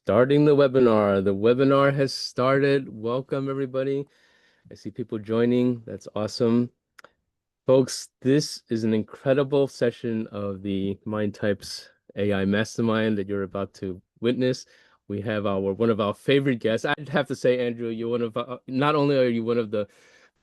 Starting the webinar. The webinar has started. Welcome, everybody. I see people joining. That's awesome. Folks, this is an incredible session of the Mind Types AI Mastermind that you're about to witness. We have one of our favorite guests. I'd have to say, Andrew, you're not only are you one of the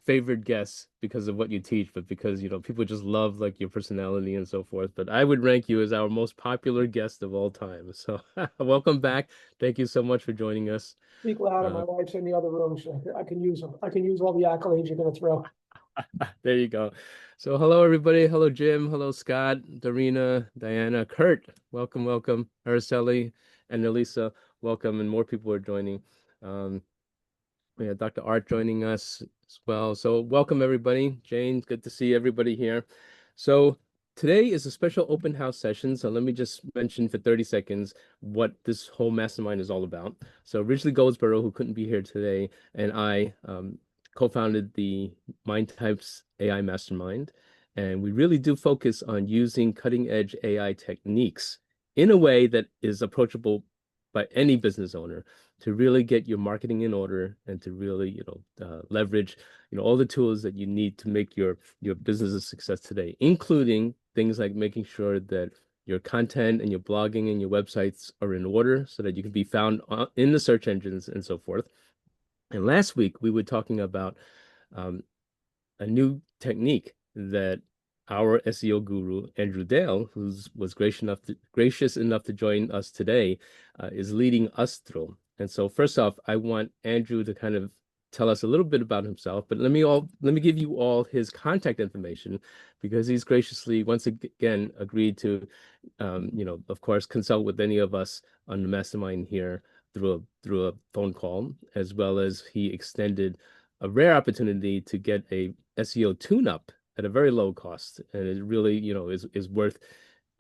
favorite guests because of what you teach, but because, people just love like your personality and so forth. But I would rank you as our most popular guest of all time. So welcome back. Thank you so much for joining us. Speak louder. Uh, My wife's in the other room, so I can use them. I can use all the accolades you're going to throw. There you go. So hello, everybody. Hello, Jim. Hello, Scott, Darina, Diana, Kurt. Welcome, welcome. Araceli and Elisa, welcome. And more people are joining. Um, we have Dr. Art joining us as well. So welcome, everybody. Jane, good to see everybody here. So today is a special open house session. So let me just mention for 30 seconds what this whole mastermind is all about. So Ridgely Goldsboro, who couldn't be here today, and I co-founded the Mind Types AI Mastermind. And we really do focus on using cutting edge AI techniques in a way that is approachable by any business owner to really get your marketing in order and to really, leverage, all the tools that you need to make your business a success today, including things like making sure that your content and your blogging and your websites are in order so that you can be found in the search engines and so forth. And last week we were talking about a new technique that our SEO guru, Andrew Dale, who was gracious enough to join us today, is leading us through. And so first off, I want Andrew to kind of tell us a little bit about himself, but let me give you all his contact information because he's graciously once again agreed to, of course, consult with any of us on the mastermind here through a phone call, as well as he extended a rare opportunity to get a SEO tune-up at a very low cost. And it really, is worth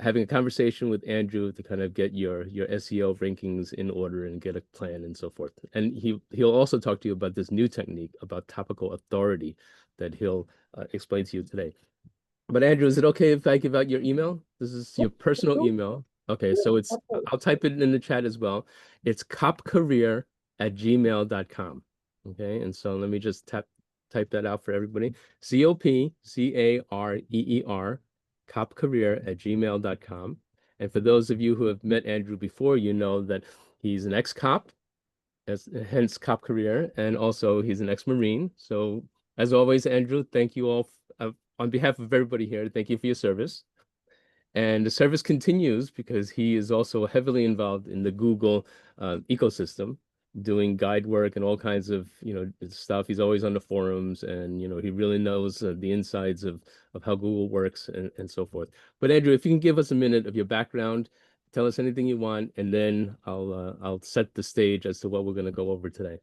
having a conversation with Andrew to kind of get your SEO rankings in order and get a plan and so forth. And he'll also talk to you about this new technique about topical authority that he'll explain to you today. But Andrew, is it okay if I give out your email? This is your personal email. Okay, so I'll type it in the chat as well. It's copcareer@gmail.com. Okay, and so let me just type that out for everybody. COPCAREER, copcareer@gmail.com. And for those of you who have met Andrew before, you know that he's an ex-cop, hence Cop Career, and also he's an ex-Marine. So as always, Andrew, thank you all on behalf of everybody here. Thank you for your service. And the service continues because he is also heavily involved in the Google ecosystem, doing guide work and all kinds of stuff. He's always on the forums, and he really knows the insides of how Google works and so forth. But Andrew, if you can give us a minute of your background, tell us anything you want, and then I'll set the stage as to what we're going to go over today.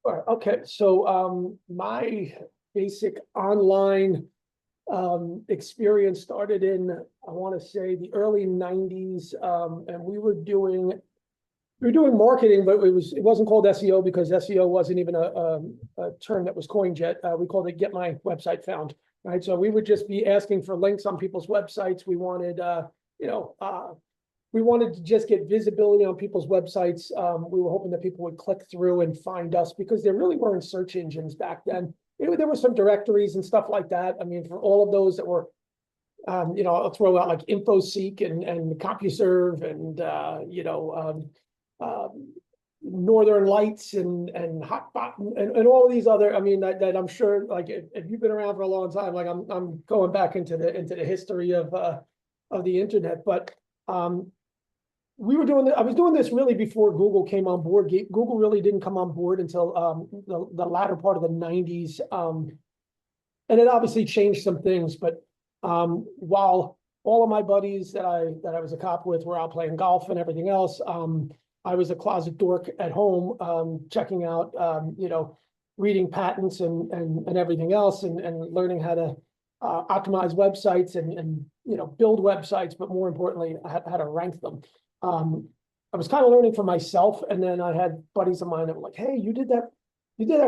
Sure. Okay, so my basic online experience started in, I want to say, the early 90s, and we were doing marketing, but it wasn't called SEO because SEO wasn't even a term that was coined yet. We called it Get My Website Found, right? So we would just be asking for links on people's websites. We wanted, we wanted to just get visibility on people's websites. We were hoping that people would click through and find us because there really weren't search engines back then. There were some directories and stuff like that. I mean, for all of those that were, I'll throw out like InfoSeek and CompuServe and, Northern Lights and Hotbot and all of these other, I mean, that I'm sure, like, if you've been around for a long time, like I'm going back into the history of the internet. But we were doing I was doing this really before Google came on board. Google really didn't come on board until the latter part of the 90s. And it obviously changed some things, but while all of my buddies that I was a cop with were out playing golf and everything else, I was a closet dork at home, checking out, reading patents and everything else, and learning how to optimize websites and build websites, but more importantly, how to rank them. I was kind of learning for myself, and then I had buddies of mine that were like, "Hey, you did that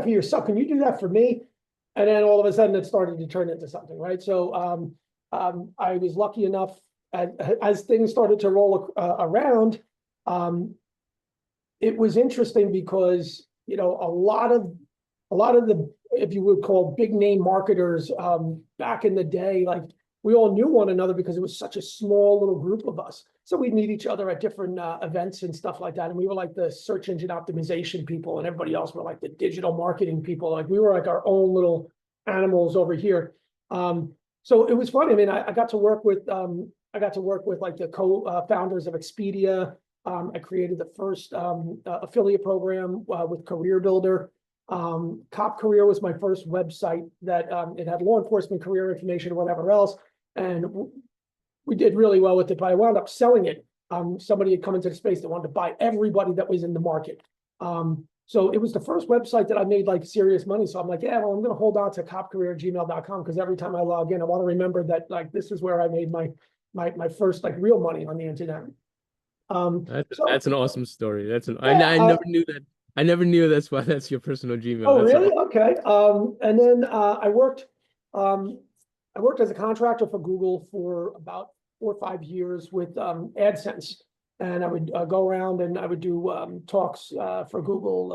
for yourself. Can you do that for me?" And then all of a sudden, it started to turn into something, right? So I was lucky enough as things started to roll around. it was interesting because, you know, a lot of the, if you would call big name marketers, back in the day, like we all knew one another because it was such a small little group of us. So we'd meet each other at different events and stuff like that. And we were like the search engine optimization people, and everybody else were like the digital marketing people. Like we were like our own little animals over here. So it was funny. I mean, I got to work with like the co-founders of Expedia. I created the first affiliate program with Career Builder. Cop Career was my first website that it had law enforcement career information or whatever else. And we did really well with it, but I wound up selling it. Somebody had come into the space that wanted to buy everybody that was in the market. So it was the first website that I made like serious money. So I'm like, yeah, well, I'm going to hold on to copcareer@gmail.com because every time I log in, I want to remember that like this is where I made my first like real money on the internet. So That's an awesome story. yeah, I never knew that. I never knew that's why that's your personal Gmail. oh, That's really? awesome. Okay. And then um, I worked as a contractor for Google for about 4 or 5 years with AdSense, and I would go around and I would do talks for Google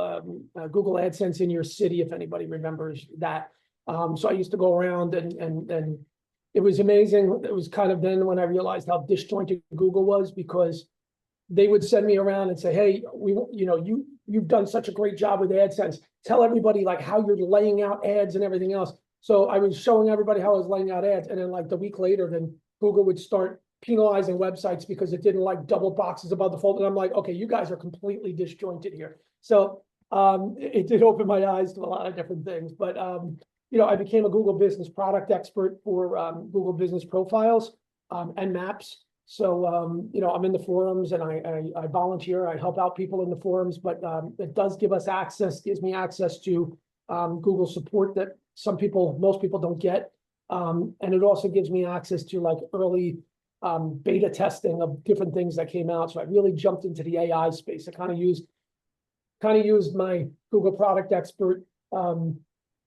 AdSense in your city, if anybody remembers that. So I used to go around and it was amazing. It was kind of then when I realized how disjointed Google was because they would send me around and say, hey, you've done such a great job with AdSense. Tell everybody like how you're laying out ads and everything else. So I was showing everybody how I was laying out ads. And then like the week later, then Google would start penalizing websites because it didn't like double boxes above the fold. And I'm like, okay, you guys are completely disjointed here. So it did open my eyes to a lot of different things. But I became a Google business product expert for Google business profiles and maps. So, I'm in the forums and I volunteer, I help out people in the forums, but it does gives me access to Google support that most people don't get. And it also gives me access to like early beta testing of different things that came out. So I really jumped into the AI space. I kind of used my Google product expert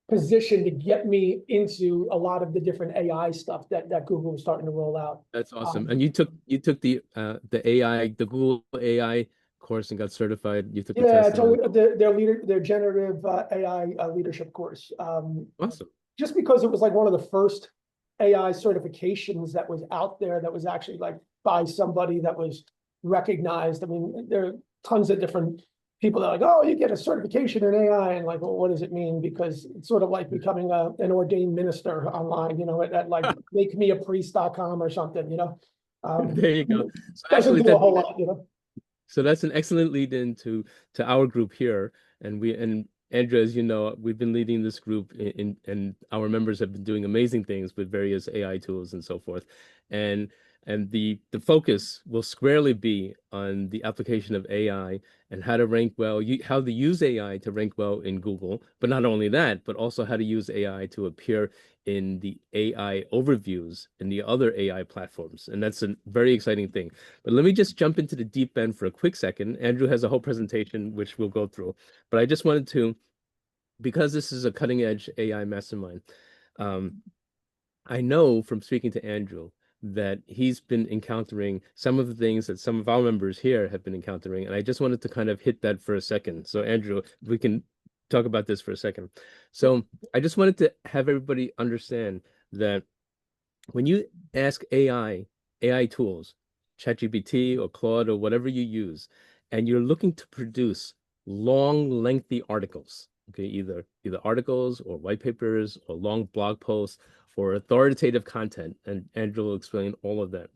position to get me into a lot of the different AI stuff that Google was starting to roll out. That's awesome. Um, And you took the Google AI course and got certified. You took the yeah, test it's and then their generative AI leadership course. awesome. Just because it was like one of the first AI certifications that was out there that was actually like by somebody that was recognized. I mean, there are tons of different people that are like, oh, you get a certification in AI, and like, well, what does it mean? Because it's sort of like becoming an ordained minister online, at like makemeapriest.com or something, There you go. So doesn't actually do a whole lot. so that's an excellent lead into to our group here. And Andrew, as you know, we've been leading this group and our members have been doing amazing things with various AI tools and so forth. And the focus will squarely be on the application of AI and how to rank well, how to use AI to rank well in Google, but not only that, but also how to use AI to appear in the AI overviews in the other AI platforms. And that's a very exciting thing. But let me just jump into the deep end for a quick second. Andrew has a whole presentation which we'll go through, but I just wanted to, because this is a cutting edge AI mastermind, um, I know from speaking to Andrew that he's been encountering some of the things that some of our members here have been encountering, and I just wanted to kind of hit that for a second. So, Andrew, we can talk about this for a second. So, I just wanted to have everybody understand that when you ask AI tools, ChatGPT or Claude or whatever you use, and you're looking to produce long, lengthy articles, okay, either articles or white papers or long blog posts or authoritative content, and Andrew will explain all of that.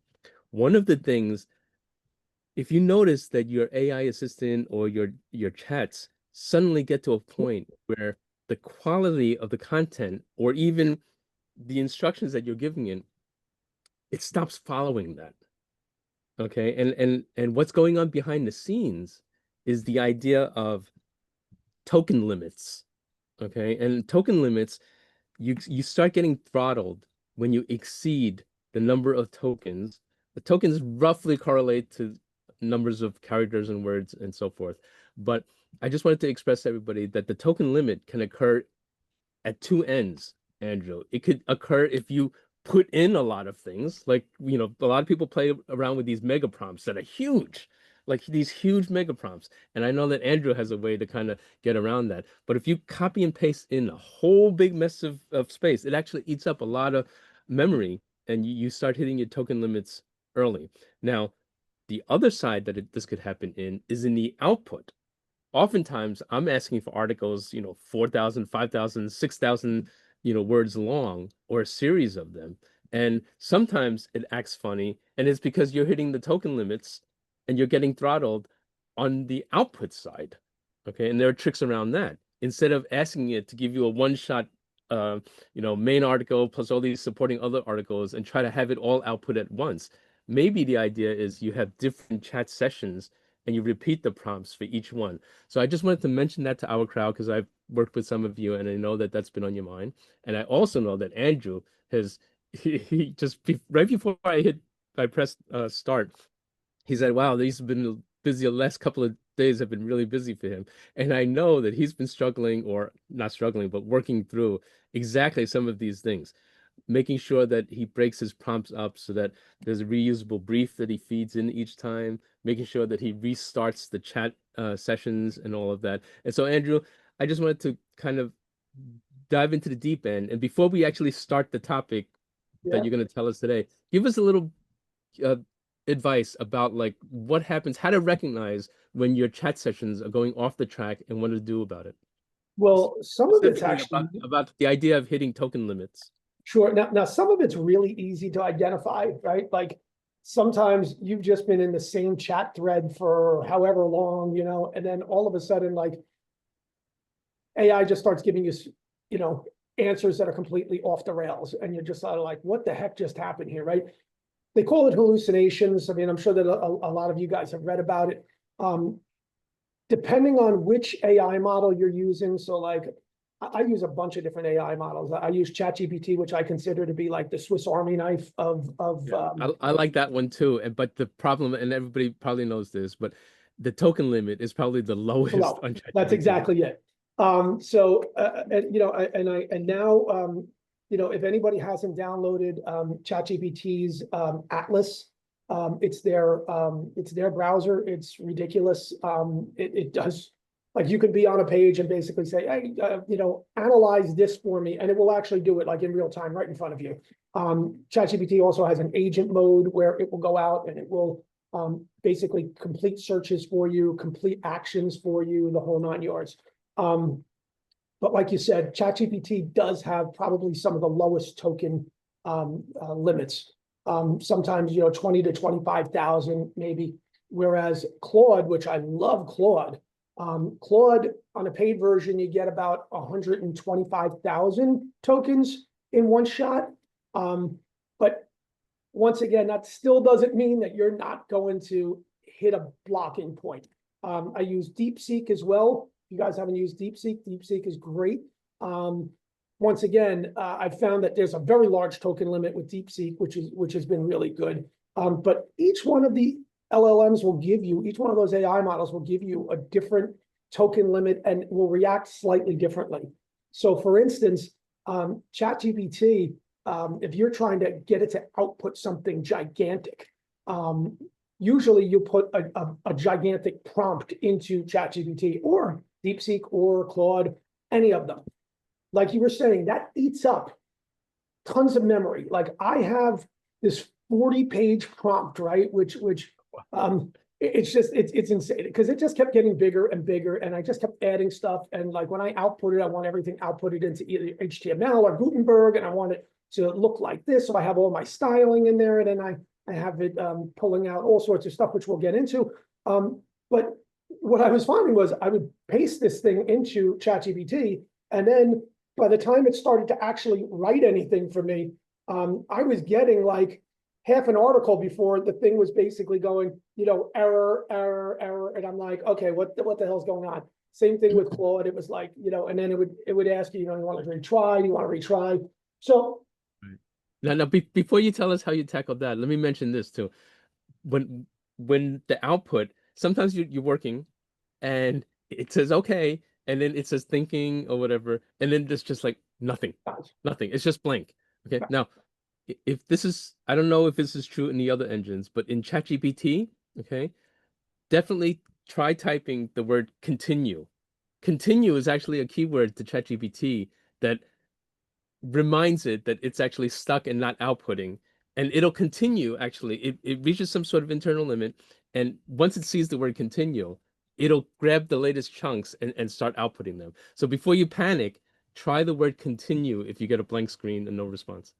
One of the things, if you notice that your AI assistant or your chats suddenly get to a point where the quality of the content or even the instructions that you're giving it stops following that. Okay. And what's going on behind the scenes is the idea of token limits. Okay. And token limits, you start getting throttled when you exceed the number of tokens. The tokens roughly correlate to numbers of characters and words and so forth. But I just wanted to express to everybody that the token limit can occur at two ends, Andrew. It could occur if you put in a lot of things, like, a lot of people play around with these mega prompts that are huge. like these huge mega prompts. And I know that Andrew has a way to kind of get around that. But if you copy and paste in a whole big mess of space, it actually eats up a lot of memory and you start hitting your token limits early. Now, the other side that this could happen in is in the output. Oftentimes I'm asking for articles, 4,000, 5,000, 6,000, words long, or a series of them. And sometimes it acts funny, and it's because you're hitting the token limits and you're getting throttled on the output side. Okay. And there are tricks around that. Instead of asking it to give you a one-shot uh, main article plus all these supporting other articles and try to have it all output at once. Maybe the idea is you have different chat sessions and you repeat the prompts for each one. So I just wanted to mention that to our crowd because I've worked with some of you and I know that that's been on your mind. And I also know that Andrew has he just right before I pressed start, he said, "Wow, these have been busy. The last couple of days have been really busy for him." And I know that he's been struggling, or not struggling, but working through exactly some of these things, making sure that he breaks his prompts up so that there's a reusable brief that he feeds in each time, making sure that he restarts the chat sessions and all of that. And so, Andrew, I just wanted to kind of dive into the deep end. And before we actually start the topic that Yeah. you're going to tell us today, give us a little uh, advice about like what happens, how to recognize when your chat sessions are going off the track and what to do about it. Well, some of it's Specifically actually about the idea of hitting token limits. sure. Now some of it's really easy to identify, right? Like sometimes you've just been in the same chat thread for however long, and then all of a sudden, like AI just starts giving you, answers that are completely off the rails, and you're just sort of like, what the heck just happened here, right? They call it hallucinations. I mean, I'm sure that a lot of you guys have read about it. Um, Depending on which AI model you're using, so like I use a bunch of different AI models. I use ChatGPT, which I consider to be like the Swiss Army knife of Yeah, I like that one too. But the problem, and everybody probably knows this, but the token limit is probably the lowest Well, on that's ChatGPT. exactly it. So and now if anybody hasn't downloaded ChatGPT's Atlas, it's their browser. It's ridiculous. It does, like, you can be on a page and basically say, hey, analyze this for me, and it will actually do it like in real time right in front of you. ChatGPT also has an agent mode where it will go out and it will basically complete searches for you, complete actions for you, the whole 9 yards. But like you said, ChatGPT does have probably some of the lowest token limits. Sometimes 20 to 25,000 maybe. Whereas Claude, which I love Claude, Claude on a paid version you get about 125,000 tokens in one shot. But once again, that still doesn't mean that you're not going to hit a blocking point. I use DeepSeek as well. If you guys haven't used DeepSeek, DeepSeek is great. Once again, I've found that there's a very large token limit with DeepSeek, which has been really good. But each one of the LLMs will give you, each one of those AI models will give you a different token limit and will react slightly differently. So for instance, ChatGPT, if you're trying to get it to output something gigantic, usually you put a gigantic prompt into ChatGPT or DeepSeek or Claude, any of them. Like you were saying, that eats up tons of memory. Like I have this 40-page prompt, right? Which it's insane because it just kept getting bigger and bigger, and I just kept adding stuff. And like when I output it, I want everything outputted into either HTML or Gutenberg, and I want it to look like this. So I have all my styling in there, and then I have it pulling out all sorts of stuff, which we'll get into. But what I was finding was I would paste this thing into ChatGPT, and then by the time it started to actually write anything for me, I was getting like half an article before the thing was basically going, error, error, error, and I'm like, okay, what the hell's going on? Same thing with Claude. It was like, and then it would ask you, you want to retry, you want to retry. So Right. Now, before you tell us how you tackled that, let me mention this too. When when the output, sometimes you're working and it says okay, and then it says thinking or whatever, and then there's just like nothing, nothing. It's just blank. Okay. Now, if this is, I don't know if this is true in the other engines, but in ChatGPT, okay, definitely try typing the word continue. Continue is actually a keyword to ChatGPT that reminds it that it's actually stuck and not outputting. And it'll continue, actually. It reaches some sort of internal limit. And once it sees the word continue, it'll grab the latest chunks and start outputting them. So before you panic, try the word continue if you get a blank screen and no response.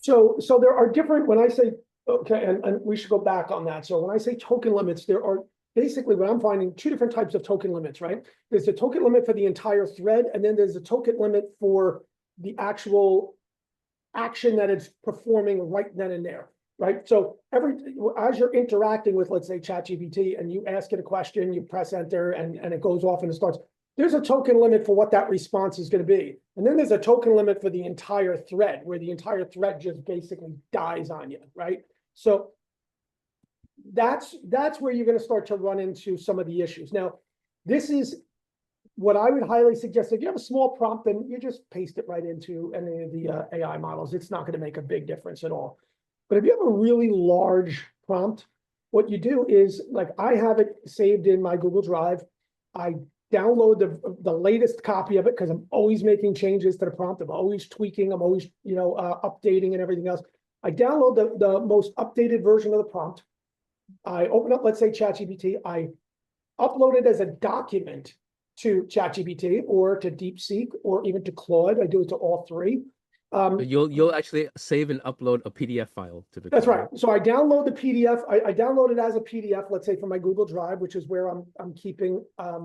So there are different, when I say, okay, and we should go back on that. So when I say token limits, there are basically what I'm finding two different types of token limits, right? There's a token limit for the entire thread, and then there's a token limit for the actual action that it's performing right then and there, right? So as you're interacting with, let's say, ChatGPT, and you ask it a question, you press enter, and it goes off and it starts. There's a token limit for what that response is going to be. And then there's a token limit for the entire thread, where the entire thread just basically dies on you, right? So that's where you're going to start to run into some of the issues. Now, this is what I would highly suggest. If you have a small prompt, then you just paste it right into any of the AI models. It's not going to make a big difference at all. But if you have a really large prompt, what you do is, like, I have it saved in my Google Drive. I download the latest copy of it because I'm always making changes to the prompt. I'm always tweaking. I'm always, updating and everything else. I download the most updated version of the prompt. I open up, let's say, ChatGPT. I upload it as a document to ChatGPT or to DeepSeek or even to Claude. I do it to all three. You'll actually save and upload a PDF file typically. That's right. So I download the PDF. I download it as a PDF, let's say, from my Google Drive, which is where I'm keeping my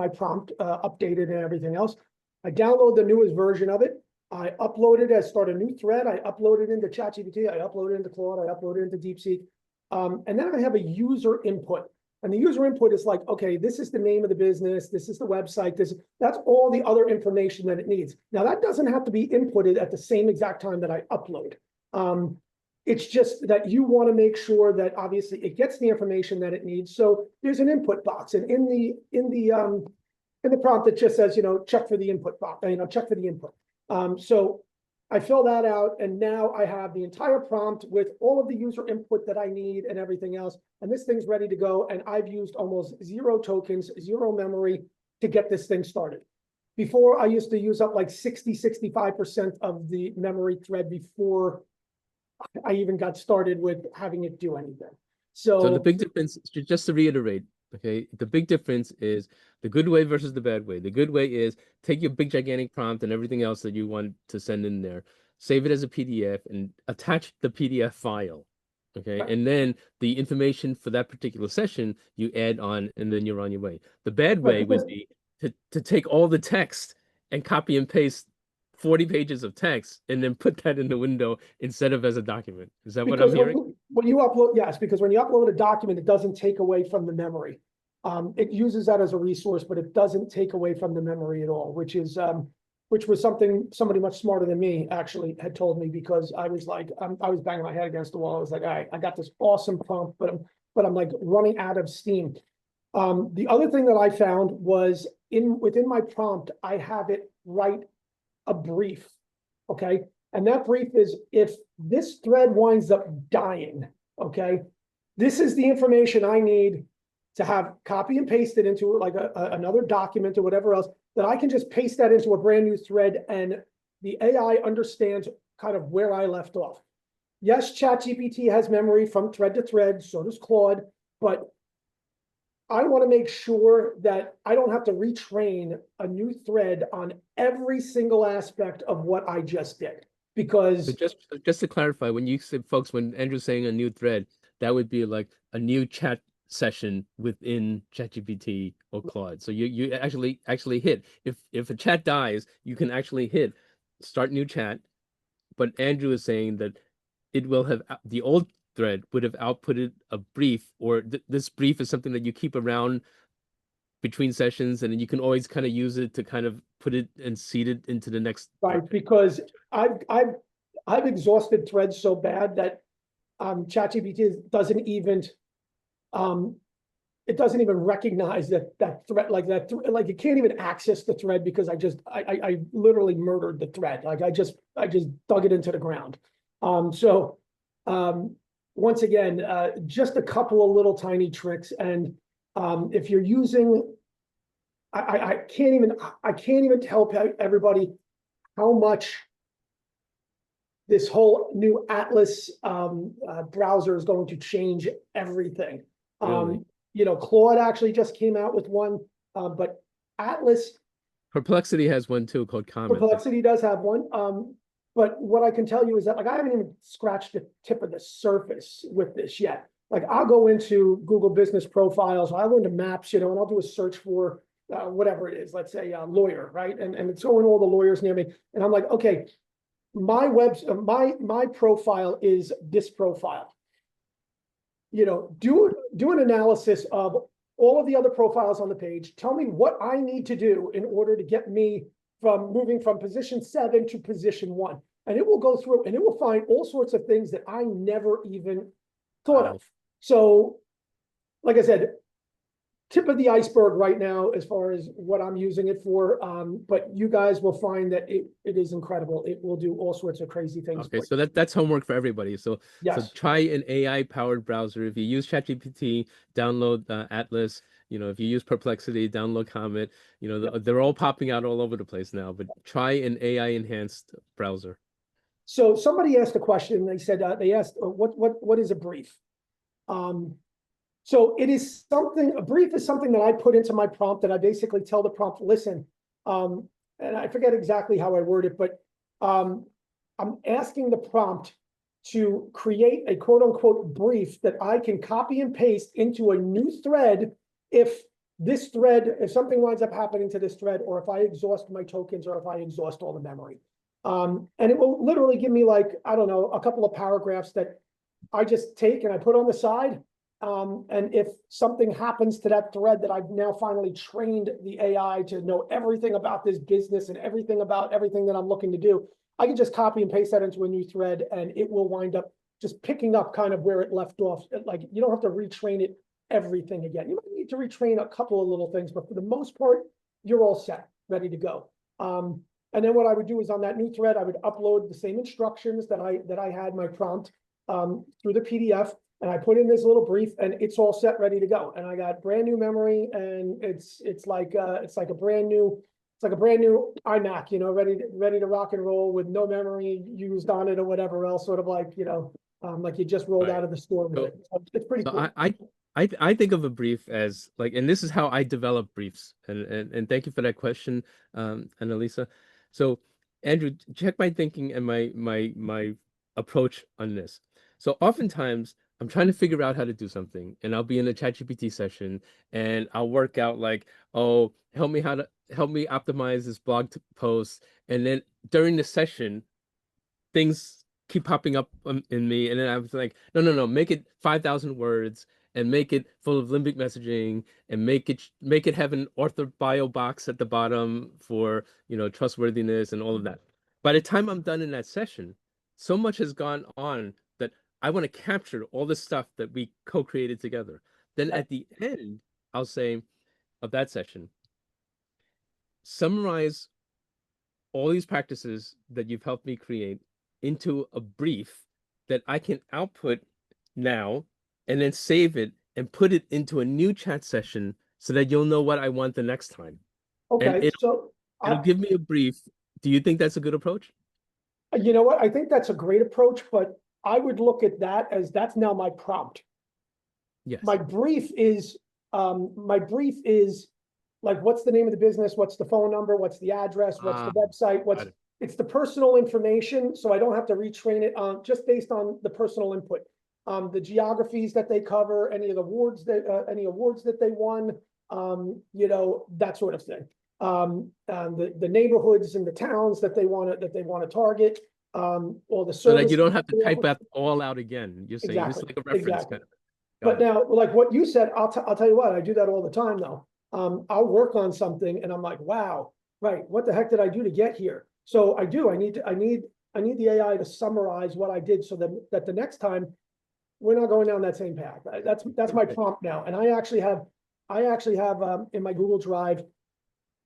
prompt updated and everything else. I download the newest version of it. I upload it start a new thread. I upload it into ChatGPT. I upload it into Claude. I upload it into DeepSeek. And then I have a user input. And the user input is like, okay, this is the name of the business. This is the website. That's all the other information that it needs. Now, that doesn't have to be inputted at the same exact time that I upload. It's just that you want to make sure that obviously it gets the information that it needs. So there's an input box, and in the prompt it just says, check for the input box, check for the input. So I fill that out, and now I have the entire prompt with all of the user input that I need and everything else. And this thing's ready to go. And I've used almost 0 tokens, 0 memory to get this thing started. Before, I used to use up like 65% of the memory thread before I even got started with having it do anything. So the big difference, just to reiterate, okay, the big difference is the good way versus the bad way. The good way is take your big gigantic prompt and everything else that you want to send in there, save it as a PDF and attach the PDF file. Okay. Right. And then the information for that particular session you add on, and then you're on your way. The bad way would be to take all the text and copy and paste 40 pages of text and then put that in the window instead of as a document. Is that what I'm hearing? When you upload, yes, because when you upload a document, it doesn't take away from the memory. It uses that as a resource, but it doesn't take away from the memory at all, which was something somebody much smarter than me actually had told me, because I was like, I was banging my head against the wall. I was like, all right, I got this awesome prompt, but I'm like running out of steam. The other thing that I found was within my prompt, I have it write a brief, okay? And that brief is, if this thread winds up dying, okay, this is the information I need to have copy and paste it into like another document or whatever else, that I can just paste that into a brand new thread, and the AI understands kind of where I left off. Yes, ChatGPT has memory from thread to thread, so does Claude, but I want to make sure that I don't have to retrain a new thread on every single aspect of what I just did. Because So just to clarify, when you said, folks, when Andrew's saying a new thread, that would be like a new chat session within ChatGPT or Claude. So you actually hit, if a chat dies, you can actually hit start new chat. But Andrew is saying that it will have the old thread would have outputted a brief, or this brief is something that you keep around between sessions, and then you can always kind of use it to kind of put it and seed it into the next. right, because I've exhausted threads so bad that ChatGPT doesn't even it doesn't even recognize that thread, like like it can't even access the thread, because I literally murdered the thread. Like I just dug it into the ground. once again, just a couple of little tiny tricks. And if you're using, I can't even tell everybody how much this whole new Atlas browser is going to change everything. Really? Claude actually just came out with one, but Atlas, Perplexity has one too called Comet. Perplexity does have one. But what I can tell you is that like I haven't even scratched the tip of the surface with this yet. Like I'll go into Google Business Profiles, I'll go into Maps, and I'll do a search for whatever it is. Let's say lawyer, right? And it's showing all the lawyers near me, and I'm like, okay, my profile is this profile. Do an analysis of all of the other profiles on the page. Tell me what I need to do in order to get me from moving from position 7 to position 1. And it will go through and it will find all sorts of things that I never even thought of. So, like I said, tip of the iceberg right now as far as what I'm using it for. But you guys will find that it is incredible. It will do all sorts of crazy things. Okay, so that's homework for everybody. So Yes. try an AI powered browser. If you use ChatGPT, download Atlas. If you use Perplexity, download Comet. They're all popping out all over the place now. But try an AI enhanced browser. So somebody asked a question. They said they asked what is a brief? So it is something. A brief is something that I put into my prompt that I basically tell the prompt, listen. And I forget exactly how I word it, but I'm asking the prompt to create a quote unquote brief that I can copy and paste into a new thread if something winds up happening to this thread, or if I exhaust my tokens, or if I exhaust all the memory. And it will literally give me like, I don't know, a couple of paragraphs that I just take and I put on the side. And if something happens to that thread that I've now finally trained the AI to know everything about this business and everything about everything that I'm looking to do, I can just copy and paste that into a new thread, and it will wind up just picking up kind of where it left off. Like you don't have to retrain it everything again. You might need to retrain a couple of little things, but for the most part, you're all set, ready to go. And then what I would do is on that new thread, I would upload the same instructions that I had my prompt through the PDF, and I put in this little brief, and it's all set, ready to go. And I got brand new memory, and it's like a brand new iMac, ready to rock and roll with no memory used on it or whatever else, sort of like like you just rolled out of the store with it. So it's pretty cool. I think of a brief as like, and this is how I develop briefs. And thank you for that question, Annalisa. So, Andrew, check my thinking and my approach on this. So oftentimes I'm trying to figure out how to do something, and I'll be in a ChatGPT session, and I'll work out like, oh, help me optimize this blog post, and then during the session, things keep popping up in me, and then I was like, no, make it 5,000 words, and make it full of limbic messaging, and make it have an author bio box at the bottom for trustworthiness and all of that. By the time I'm done in that session, so much has gone on that I want to capture all the stuff that we co-created together. Then at the end, I'll say of that session, summarize all these practices that you've helped me create into a brief that I can output now, and then save it and put it into a new chat session so that you'll know what I want the next time. And Okay, it'll give me a brief. Do you think that's a good approach? you know what? I think that's a great approach, but I would look at that as that's now my prompt. Yes. My brief is like, what's the name of the business? What's the phone number? What's the address? What's the website? It's the personal information. So I don't have to retrain it on just based on the personal input. The geographies that they cover, any awards that they won, that sort of thing. The neighborhoods and the towns that they want to target, all the service. So that you don't have to type that all out again. You're saying exactly, just like a reference exactly. kind of. But now, like what you said, I'll tell you what, I do that all the time though. I'll work on something and I'm like, wow, right, what the heck did I do to get here? So I need the AI to summarize what I did so that the next time we're not going down that same path. That's my prompt now. And I actually have in my Google Drive,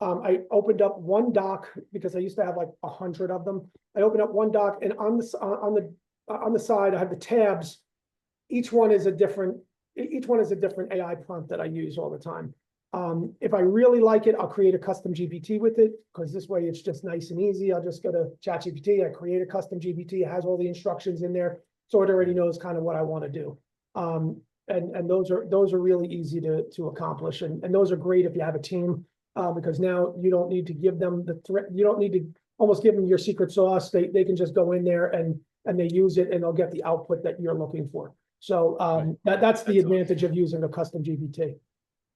I opened up one doc because I used to have like 100 of them. I opened up one doc, and on the side I have the tabs each one is a different AI prompt that I use all the time. If I really like it, I'll create a custom GPT with it, because this way it's just nice and easy. I'll just go to ChatGPT, I create a custom GPT, it has all the instructions in there, so it already knows kind of what I want to do. And those are really easy to accomplish, and those are great if you have a team, because now you don't need to give them you don't need to almost give them your secret sauce. They can just go in there and they use it, and they'll get the output that you're looking for. So that's the advantage of using a custom GPT.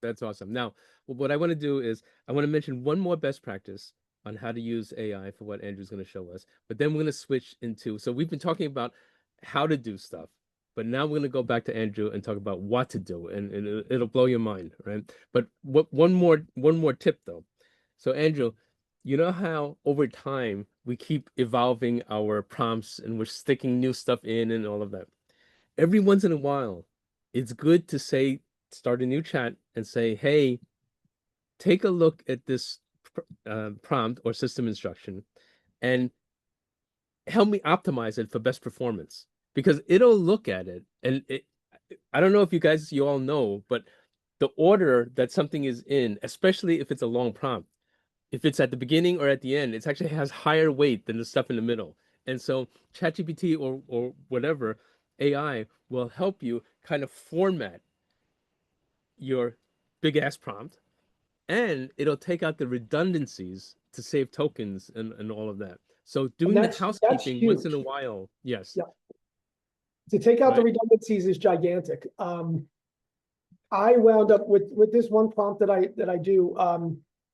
That's awesome. Now, what I want to do is I want to mention one more best practice on how to use AI for what Andrew's going to show us. But then we're going to switch into, so we've been talking about how to do stuff, but now we're going to go back to Andrew and talk about what to do, and it'll blow your mind, right? But one more tip though. So Andrew, you know how over time we keep evolving our prompts and we're sticking new stuff in and all of that. Every once in a while, it's good to start a new chat and say, hey, take a look at this prompt or system instruction and help me optimize it for best performance. Because it'll look at it and I don't know if you all know, but the order that something is in, especially if it's a long prompt, if it's at the beginning or at the end, it actually has higher weight than the stuff in the middle. And so ChatGPT or whatever AI will help you kind of format your big ass prompt, and it'll take out the redundancies to save tokens and all of that. So And doing the that's housekeeping once in huge. a while, yes, Yeah. To take out the right, redundancies is gigantic. I wound up with this one prompt that I do.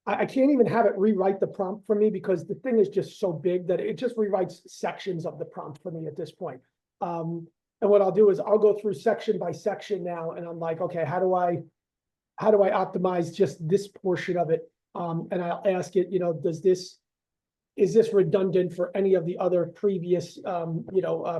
I can't even have it rewrite the prompt for me, because the thing is just so big that it just rewrites sections of the prompt for me at this point. And what I'll do is I'll go through section by section now, and I'm like, okay, how do I optimize just this portion of it? And I'll ask it, is this redundant for any of the other previous,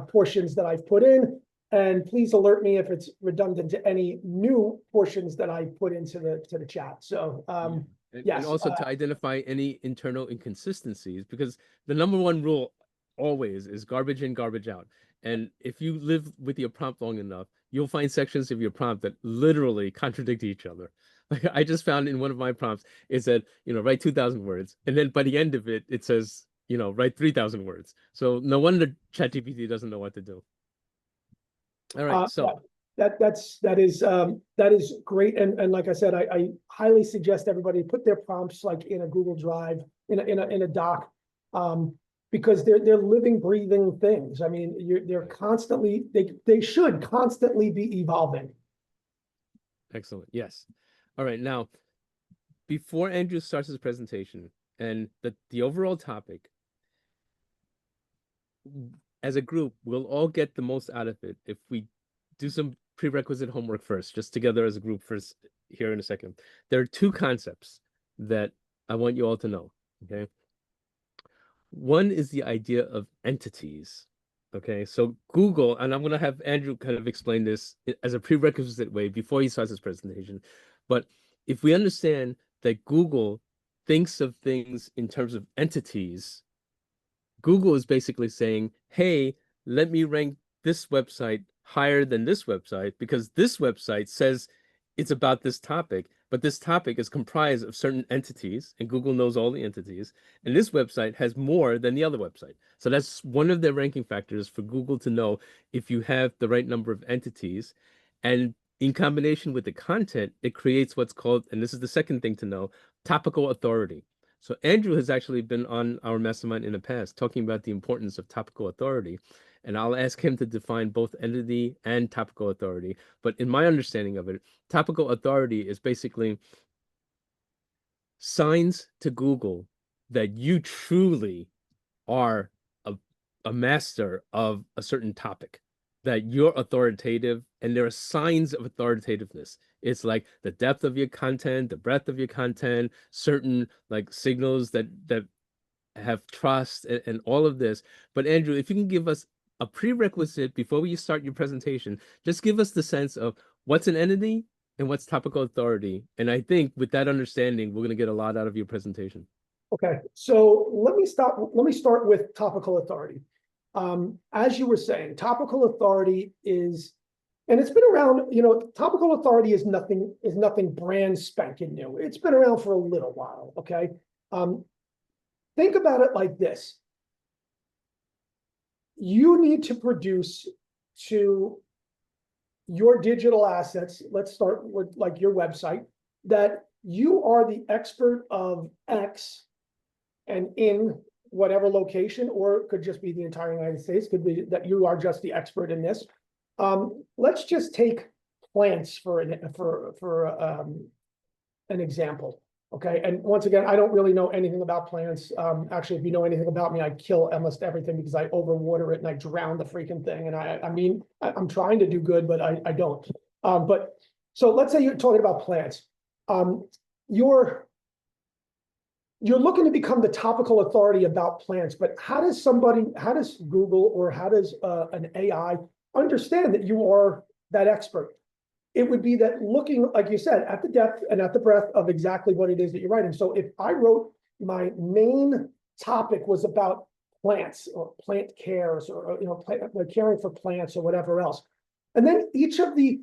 portions that I've put in? And please alert me if it's redundant to any new portions that I put into the chat. So, yeah. And yes, also to identify any internal inconsistencies, because the number one rule always is garbage in, garbage out. And if you live with your prompt long enough, you'll find sections of your prompt that literally contradict each other. Like I just found in one of my prompts, it said, write 2,000 words. And then by the end of it, it says, write 3,000 words. So no wonder ChatGPT doesn't know what to do. All right. yeah, So that is great. And like I said, I highly suggest everybody put their prompts like in a Google Drive, in a doc, because they're living, breathing things. I mean, they're constantly, they should constantly be evolving. excellent. Yes. All right. Now, before Andrew starts his presentation and the overall topic, as a group, we'll all get the most out of it if we do some prerequisite homework first, just together as a group first here in a second. There are two concepts that I want you all to know, okay? One is the idea of entities. Okay, so Google, and I'm going to have Andrew kind of explain this as a prerequisite way before he starts his presentation. But if we understand that Google thinks of things in terms of entities, Google is basically saying, hey, let me rank this website higher than this website because this website says it's about this topic, but this topic is comprised of certain entities, and Google knows all the entities, and this website has more than the other website. So that's one of their ranking factors for Google to know if you have the right number of entities. And in combination with the content, it creates what's called, and this is the second thing to know, topical authority. So Andrew has actually been on our mastermind in the past talking about the importance of topical authority. And I'll ask him to define both entity and topical authority. But in my understanding of it, topical authority is basically signs to Google that you truly are a master of a certain topic, that you're authoritative, and there are signs of authoritativeness. It's like the depth of your content, the breadth of your content, certain like signals that have trust and all of this. But Andrew, if you can give us a prerequisite before you start your presentation, just give us the sense of what's an entity and what's topical authority. And I think with that understanding, we're going to get a lot out of your presentation. Okay, so let me start with topical authority. As you were saying, topical authority is And it's been around, Topical Authority is nothing brand spanking new. It's been around for a little while, okay? Think about it like this. You need to produce to your digital assets, let's start with like your website, that you are the expert of X and in whatever location, or it could just be the entire United States, could be that you are just the expert in this. Let's just take plants for an example. Okay, and once again, I don't really know anything about plants. Actually, if you know anything about me, I kill almost everything because I overwater it and I drown the freaking thing. And I'm trying to do good, but I don't. But so let's say you're talking about plants. You're looking to become the topical authority about plants, but how does Google or how does an AI understand that you are that expert? It would be that looking, like you said, at the depth and at the breadth of exactly what it is that you're writing. So if I wrote my main topic was about plants or plant cares or caring for plants or whatever else, and then each of the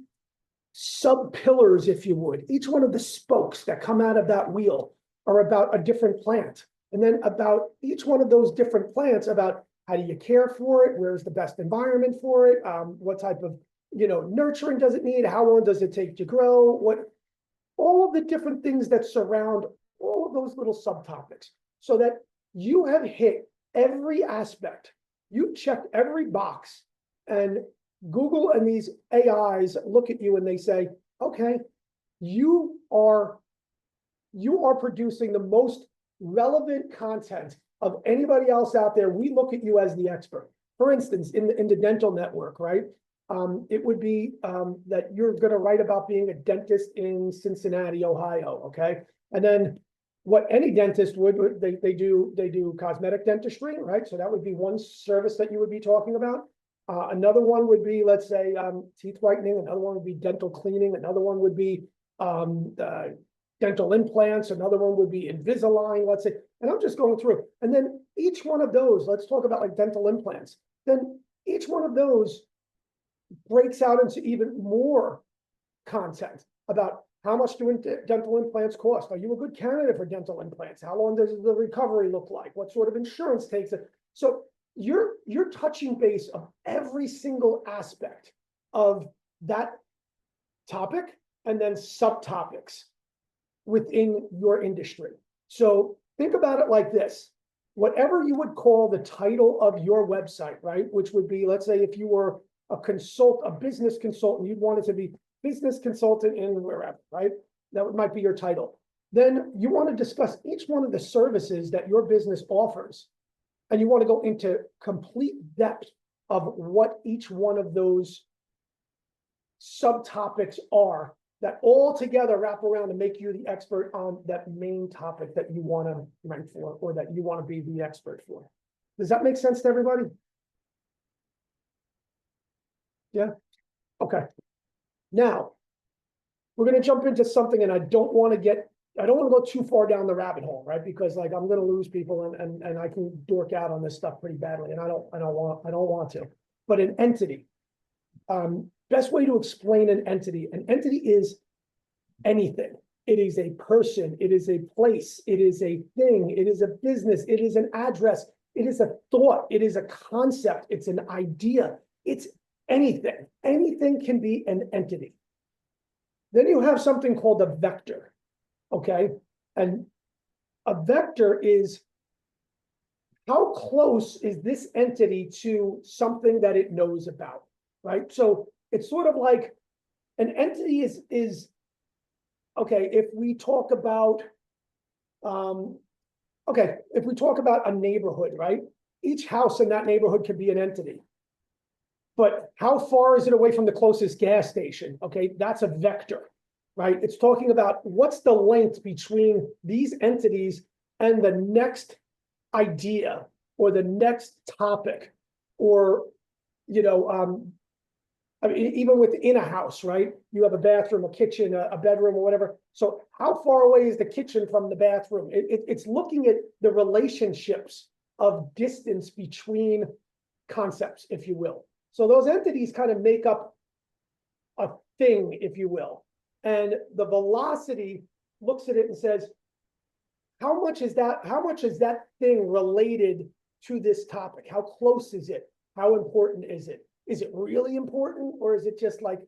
sub pillars, if you would, each one of the spokes that come out of that wheel are about a different plant, and then about each one of those different plants about how do you care for it, where's the best environment for it, what type of nurturing does it need? How long does it take to grow? All of the different things that surround all of those little subtopics, so that you have hit every aspect. You've checked every box, and Google and these AIs look at you and they say, okay, you are producing the most relevant content of anybody else out there. We look at you as the expert. For instance, in the dental network, right? It would be that you're going to write about being a dentist in Cincinnati, Ohio, okay? And then what any dentist would, they do cosmetic dentistry, right? So that would be one service that you would be talking about. Another one would be, let's say, teeth whitening. Another one would be dental cleaning. Another one would be dental implants. Another one would be Invisalign, let's say. And I'm just going through. And then each one of those, let's talk about like dental implants. Then each one of those breaks out into even more content about how much do dental implants cost? Are you a good candidate for dental implants? How long does the recovery look like? What sort of insurance takes it? So you're touching base of every single aspect of that topic and then subtopics within your industry. So think about it like this. Whatever you would call the title of your website, right? Which would be, let's say if you were a business consultant, you'd want it to be business consultant in wherever, right? That might be your title. Then you want to discuss each one of the services that your business offers. And you want to go into complete depth of what each one of those subtopics are that all together wrap around to make you the expert on that main topic that you want to rank for or that you want to be the expert for. Does that make sense to everybody? Yeah. Okay. Now we're going to jump into something, and I don't want to go too far down the rabbit hole, right? Because like I'm going to lose people, and I can dork out on this stuff pretty badly, and I don't want to. But an entity, best way to explain an entity is anything. It is a person, it is a place, it is a thing, it is a business, it is an address, it is a thought, it is a concept, it's an idea, it's anything. Anything can be an entity. Then you have something called a vector, okay? And a vector is how close is this entity to something that it knows about, right? So it's sort of like an entity is okay, if we talk about a neighborhood, right? Each house in that neighborhood could be an entity. But how far is it away from the closest gas station? Okay, that's a vector, right? It's talking about what's the length between these entities and the next idea or the next topic, or even within a house, right? You have a bathroom, a kitchen, a bedroom, or whatever. So how far away is the kitchen from the bathroom? It's looking at the relationships of distance between concepts, if you will. So those entities kind of make up a thing, if you will. And the velocity looks at it and says, how much is that thing related to this topic? How close is it? How important is it? Is it really important, or is it just like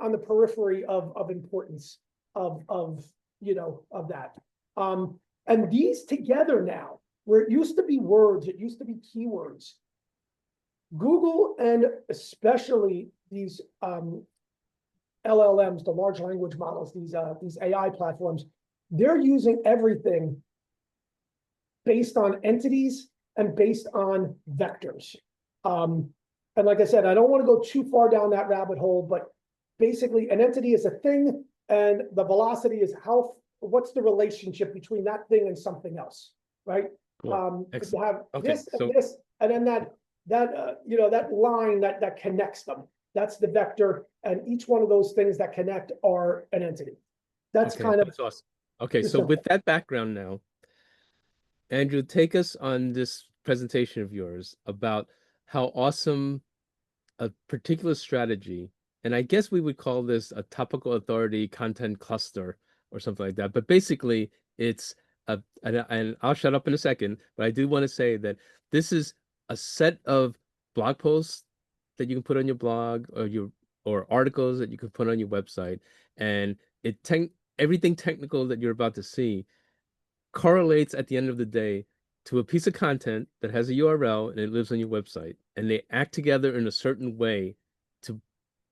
on the periphery of importance of that? And these together now, where it used to be words, it used to be keywords. Google, and especially these LLMs, the large language models, these AI platforms, they're using everything based on entities and based on vectors. And like I said, I don't want to go too far down that rabbit hole, but basically an entity is a thing, and the velocity is what's the relationship between that thing and something else, right? Cool. You have Okay, this and this, and then that line that connects them. That's the vector, and each one of those things that connect are an entity. That's kind of awesome. Okay, so simple. with that background now, Andrew, take us on this presentation of yours about how awesome a particular strategy, and I guess we would call this a topical authority content cluster or something like that. But basically, it's and I'll shut up in a second, but I do want to say that this is a set of blog posts that you can put on your blog, or articles that you can put on your website, and everything technical that you're about to see correlates at the end of the day to a piece of content that has a URL and it lives on your website, and they act together in a certain way to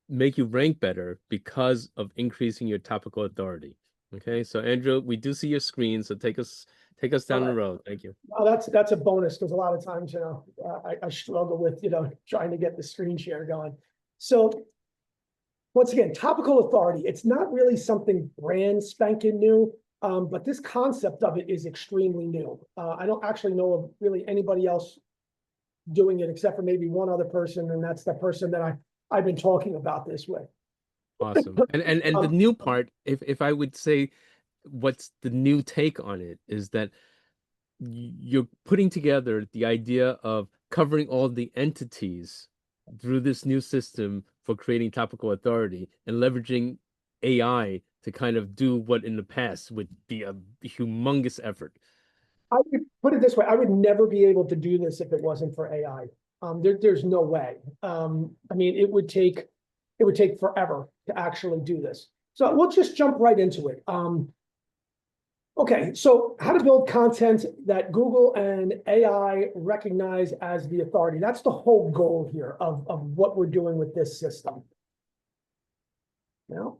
make you rank better because of increasing your topical authority. Okay, so Andrew, we do see your screen, so take us down the road. Thank you. Well, that's a bonus, because a lot of times, I struggle with, trying to get the screen share going. So once again, topical authority, it's not really something brand spanking new, but this concept of it is extremely new. I don't actually know of really anybody else doing it except for maybe one other person, and that's the person that I've been talking about this with. Awesome. And the new part, if I would say what's the new take on it, is that you're putting together the idea of covering all the entities through this new system for creating topical authority, and leveraging AI to kind of do what in the past would be a humongous effort. I would put it this way: I would never be able to do this if it wasn't for AI. There's no way. I mean, it would take forever to actually do this. So we'll just jump right into it. Okay, so how to build content that Google and AI recognize as the authority. That's the whole goal here of what we're doing with this system. Now,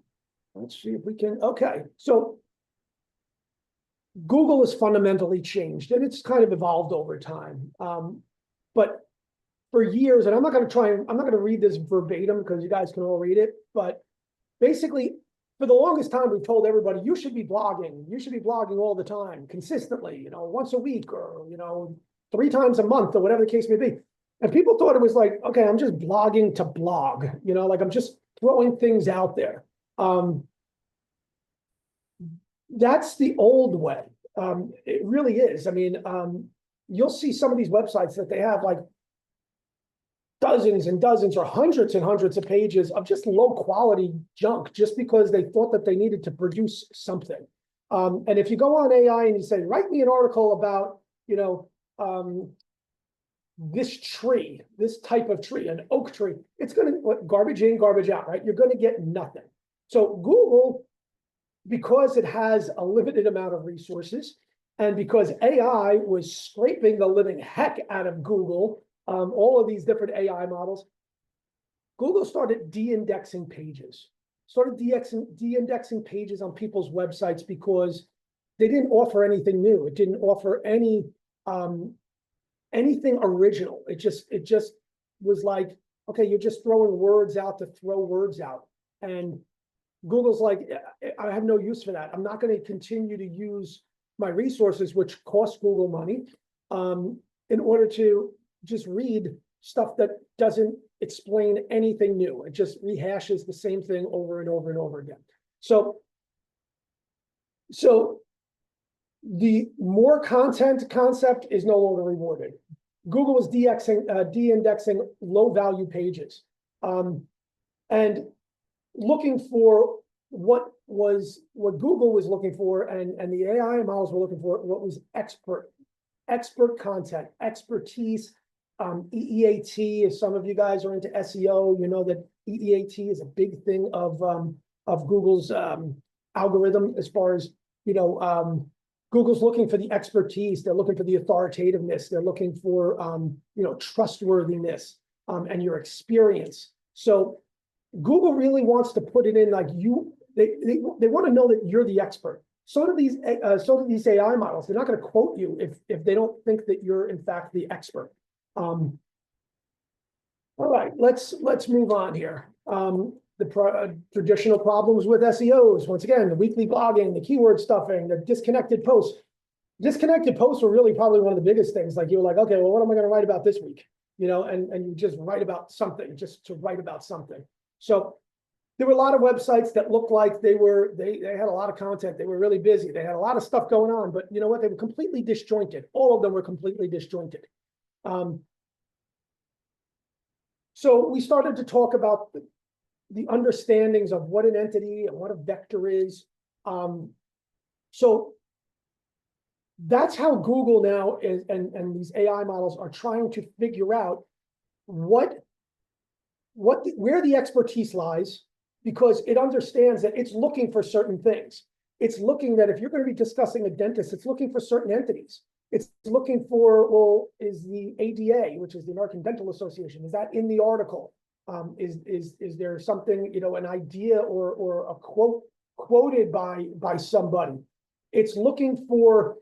let's see if we can, okay. So Google has fundamentally changed, and it's kind of evolved over time. But for years, and I'm not going to read this verbatim because you guys can all read it, but basically, for the longest time, we've told everybody, you should be blogging. You should be blogging all the time, consistently, once a week, or, 3 times a month, or whatever the case may be. And people thought it was like, okay, I'm just blogging to blog, like I'm just throwing things out there. That's the old way. It really is. I mean, you'll see some of these websites that they have like dozens and dozens or hundreds and hundreds of pages of just low quality junk, just because they thought that they needed to produce something. And if you go on AI and you say, write me an article about, this tree, this type of tree, an oak tree, it's going to garbage in, garbage out, right? You're going to get nothing. So Google, because it has a limited amount of resources, and because AI was scraping the living heck out of Google, all of these different AI models, Google started de-indexing pages, de-indexing pages on people's websites because they didn't offer anything new. It didn't offer anything original. It just was like, okay, you're just throwing words out to throw words out. And Google's like, I have no use for that. I'm not going to continue to use my resources, which cost Google money, in order to just read stuff that doesn't explain anything new. It just rehashes the same thing over and over and over again. So the more content concept is no longer rewarded. Google is de-indexing low value pages. And looking for what Google was looking for, and the AI models were looking for what was expert content, expertise. EEAT, if some of you guys are into SEO, you know that EEAT is a big thing of Google's algorithm, as far as, Google's looking for the expertise, they're looking for the authoritativeness, they're looking for trustworthiness, and your experience. So Google really wants to put it in like they want to know that you're the expert. So do these AI models. They're not going to quote you if they don't think that you're in fact the expert. All right, let's move on here. Traditional problems with SEOs. Once again, the weekly blogging, the keyword stuffing, the disconnected posts. Disconnected posts were really probably one of the biggest things. Like, you were like, okay, well, what am I going to write about this week? And you just write about something, just to write about something. So there were a lot of websites that looked like they had a lot of content. They were really busy. They had a lot of stuff going on, but you know what? They were completely disjointed. All of them were completely disjointed. So we started to talk about the understandings of what an entity and what a vector is. So that's how Google now is, and these AI models are trying to figure out where the expertise lies, because it understands that it's looking for certain things. It's looking that if you're going to be discussing a dentist, it's looking for certain entities. It's looking for, well, is the ADA, which is the American Dental Association, is that in the article? Is there something, an idea or a quote quoted by somebody? It's looking for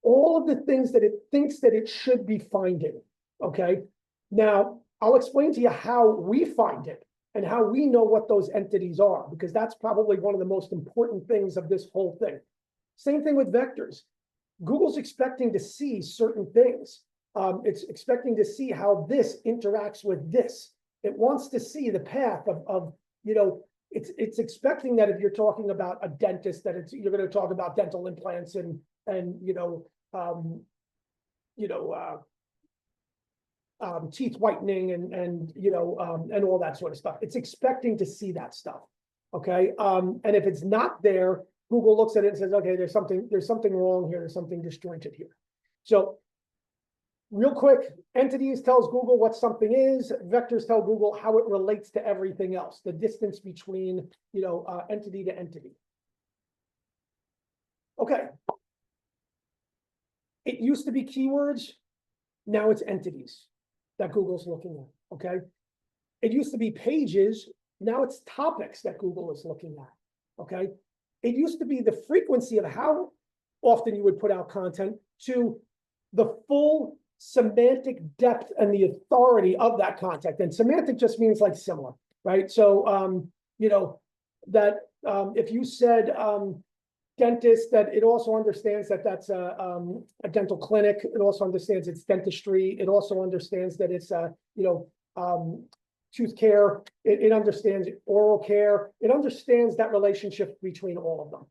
all of the things that it thinks that it should be finding. Okay. Now I'll explain to you how we find it and how we know what those entities are, because that's probably one of the most important things of this whole thing. Same thing with vectors. Google's expecting to see certain things. It's expecting to see how this interacts with this. It wants to see the path of it's expecting that if you're talking about a dentist, that you're going to talk about dental implants and teeth whitening and all that sort of stuff. It's expecting to see that stuff. Okay. And if it's not there, Google looks at it and says, okay, there's something wrong here. There's something disjointed here. So real quick, entities tells Google what something is. Vectors tell Google how it relates to everything else, the distance between, entity to entity. Okay. It used to be keywords. Now it's entities that Google's looking at. Okay. It used to be pages. Now it's topics that Google is looking at. Okay. It used to be the frequency of how often you would put out content to the full semantic depth and the authority of that content. And semantic just means like similar, right? So, if you said dentist, that it also understands that that's a dental clinic. It also understands it's dentistry. It also understands that it's tooth care. It understands oral care. It understands that relationship between all of them,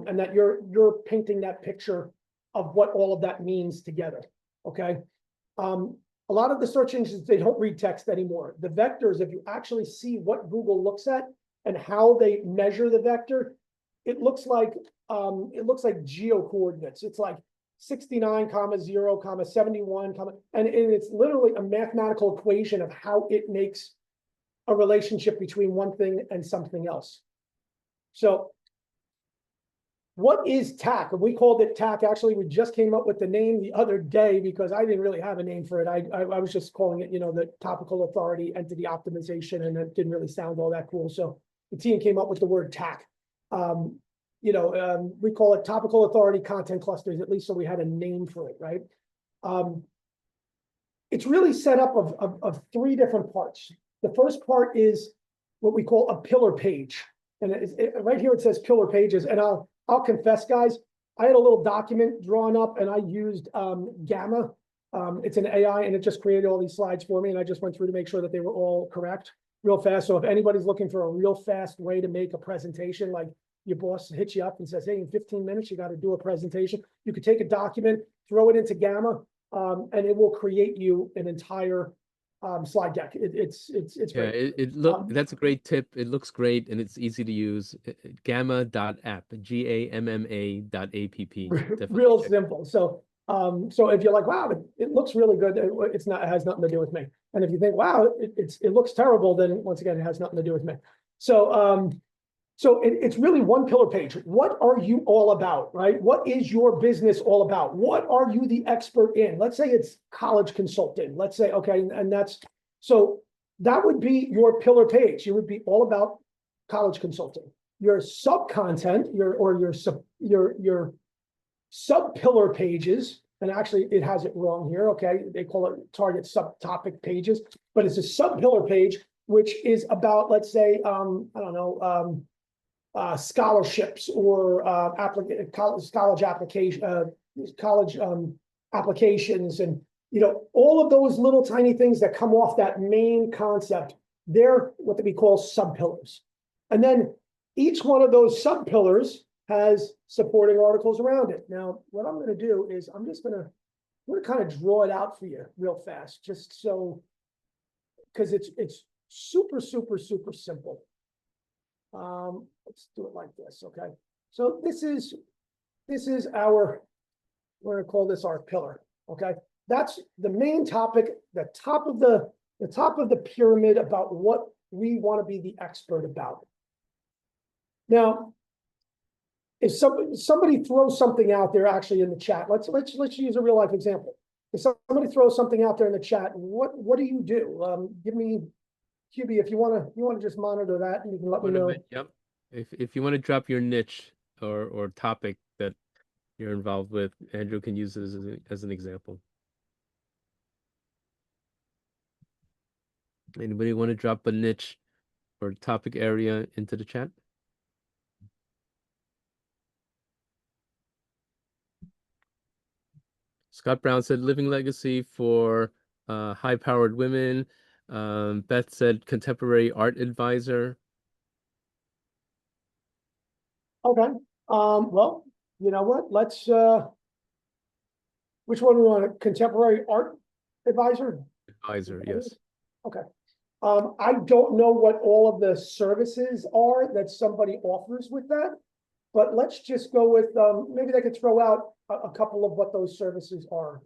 and that you're painting that picture of what all of that means together. Okay. A lot of the search engines, they don't read text anymore. The vectors, if you actually see what Google looks at and how they measure the vector, it looks like geo coordinates. It's like 69, 0, 71, and it's literally a mathematical equation of how it makes a relationship between one thing and something else. So what is TAC? We called it TAC. Actually, we just came up with the name the other day because I didn't really have a name for it. I was just calling it, the Topical Authority Entity Optimization, and it didn't really sound all that cool. So the team came up with the word TAC. We call it Topical Authority Content Clusters, at least so we had a name for it, right? It's really set up of three different parts. The first part is what we call a pillar page. And right here it says pillar pages. And I'll confess, guys, I had a little document drawn up and I used Gamma. It's an AI and it just created all these slides for me. And I just went through to make sure that they were all correct real fast. So if anybody's looking for a real fast way to make a presentation, like your boss hits you up and says, hey, in 15 minutes, you got to do a presentation. You could take a document, throw it into Gamma, and it will create you an entire slide deck. It's Yeah, great. that's a great tip. It looks great and it's easy to use. Gamma.app, GAMMA.app. Definitely Real check. simple. So if you're like, wow, it looks really good, it's not, it has nothing to do with me. And if you think, wow, it looks terrible, then once again, it has nothing to do with me. So it's really one pillar page. What are you all about, right? What is your business all about? What are you the expert in? Let's say it's college consulting. Let's say, okay, and so that would be your pillar page. You would be all about college consulting. Your sub content, your sub pillar pages, and actually it has it wrong here. Okay, they call it target subtopic pages, but it's a sub pillar page which is about, let's say, I don't know, scholarships or college application, college applications, and all of those little tiny things that come off that main concept. They're what we call sub pillars, and then each one of those sub pillars has supporting articles around it. Now, what I'm going to do is I'm going to kind of draw it out for you real fast, just so, because it's super simple. Let's do it like this, okay? So this is our, we're going to call this our pillar, okay? That's the main topic, the top of the pyramid about what we want to be the expert about. Now, if somebody throws something out there actually in the chat, let's use a real life example. If somebody throws something out there in the chat, what do you do? Give me, QB, if you want to just monitor that, and you can let me know. Yep. If you want to drop your niche or topic that you're involved with, Andrew can use it as an example. Anybody want to drop a niche or topic area into the chat? Scott Brown said living legacy for high-powered women. Beth said contemporary art advisor. Okay. Well, you know what? Let's which one do we want? Contemporary art advisor? Advisor, yes. Okay. I don't know what all of the services are that somebody offers with that, but let's just go with maybe they could throw out a couple of what those services are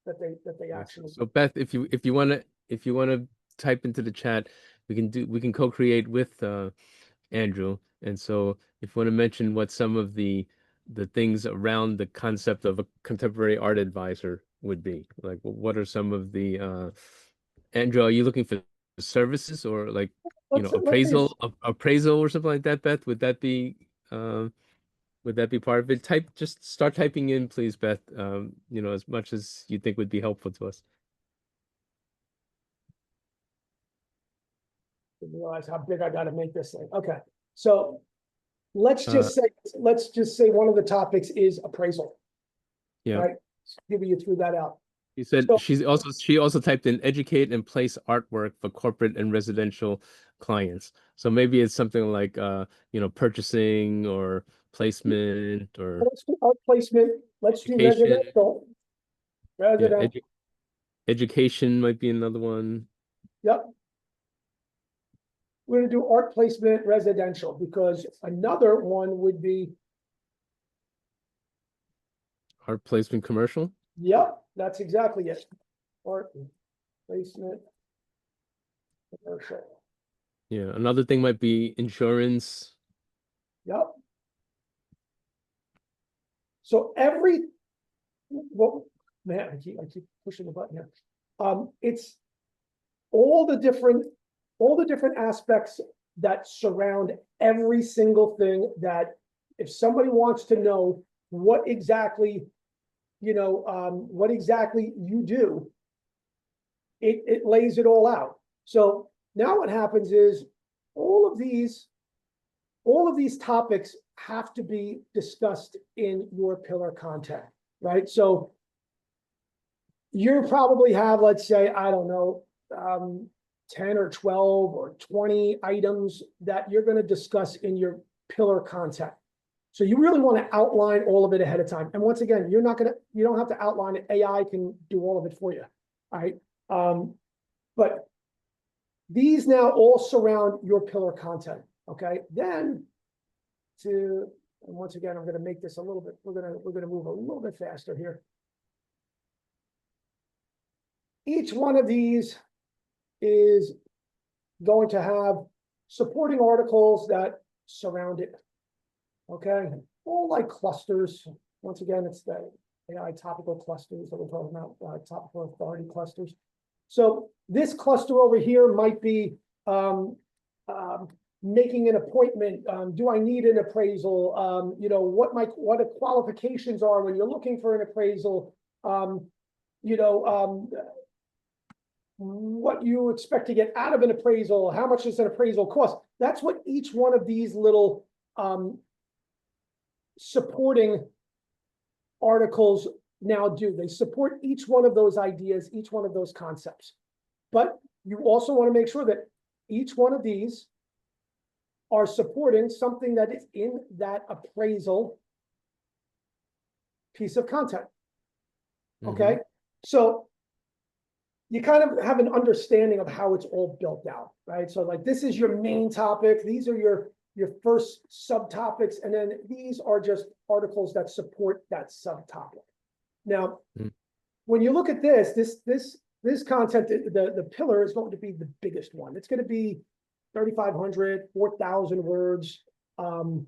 that they actually. So Beth, if you want to type into the chat, we can co-create with Andrew. And so if you want to mention what some of the things around the concept of a contemporary art advisor would be, like what are some of the Andrew, are you looking for services or like appraisal or something like that, Beth? Would that be part of it? Just start typing in, please, Beth. As much as you think would be helpful to us. Didn't realize how big I got to make this thing. Okay, so let's just say one of the topics is appraisal. Yeah. Right. Maybe you threw that out. She said she also typed in educate and place artwork for corporate and residential clients. So maybe it's something like purchasing or placement or let's do art placement. Let's do education. residential. Yeah, education might be another one. Yep. We're going to do art placement residential because another one would be Art placement commercial. Yep, that's exactly it. Art placement commercial. Yeah, another thing might be insurance. Yep. So man, I keep pushing the button here. It's all the different aspects that surround every single thing that if somebody wants to know what exactly you do, it lays it all out. So now what happens is all of these topics have to be discussed in your pillar content, right? So you probably have, let's say, I don't know, 10 or 12 or 20 items that you're going to discuss in your pillar content. So you really want to outline all of it ahead of time. And once again, you don't have to outline it. AI can do all of it for you. All right. But these now all surround your pillar content. Okay. Then and once again, I'm going to make this a little bit, we're going to move a little bit faster here. Each one of these is going to have supporting articles that surround it. Okay. All like clusters. Once again, it's the AI topical clusters that we're talking about, topical authority clusters. So this cluster over here might be making an appointment. Do I need an appraisal? You know, what the qualifications are when you're looking for an appraisal. You know, what you expect to get out of an appraisal, how much does an appraisal cost? That's what each one of these little supporting articles now do. They support each one of those ideas, each one of those concepts. But you also want to make sure that each one of these are supporting something that is in that appraisal piece of content. Okay. So you kind of have an understanding of how it's all built out, right? So like this is your main topic. These are your first subtopics, and then these are just articles that support that subtopic. Now, when you look at this content, the pillar is going to be the biggest one. It's going to be 3,500, 4,000 words. The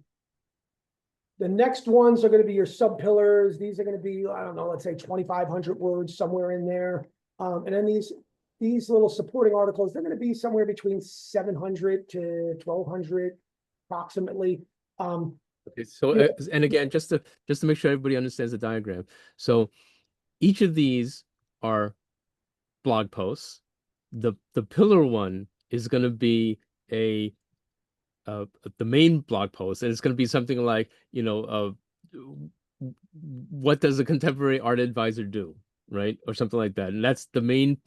next ones are going to be your sub pillars. These are going to be, I don't know, let's say 2,500 words, somewhere in there. And then these little supporting articles, they're going to be somewhere between 700 to 1,200 approximately. Okay, so and again, just to make sure everybody understands the diagram. So each of these are blog posts. The pillar one is going to be the main blog post, and it's going to be something like, you know, what does a contemporary art advisor do, right? Or something like that. And that's the main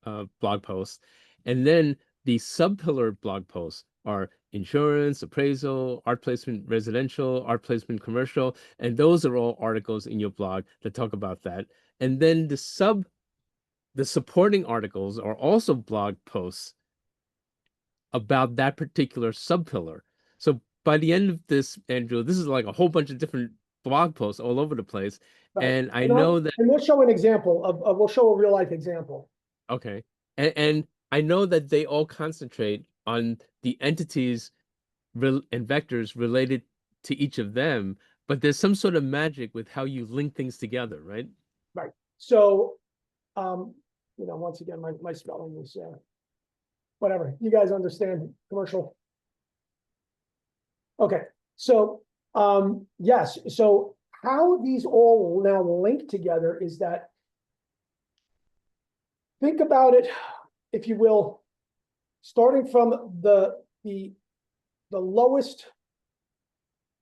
blog post. And then the sub-pillar blog posts are insurance, appraisal, art placement residential, art placement commercial, and those are all articles in your blog that talk about that. And then the supporting articles are also blog posts about that particular sub-pillar. So by the end of this, Andrew, this is like a whole bunch of different blog posts all over the place. Right. And I know that, and we'll show an example we'll show a real life example. okay. And I know that they all concentrate on the entities and vectors related to each of them, but there's some sort of magic with how you link things together, right? Right. So, you know, once again, my spelling is whatever. You guys understand commercial. Okay. So, yes. So how these all now link together is that, think about it, if you will, starting from the lowest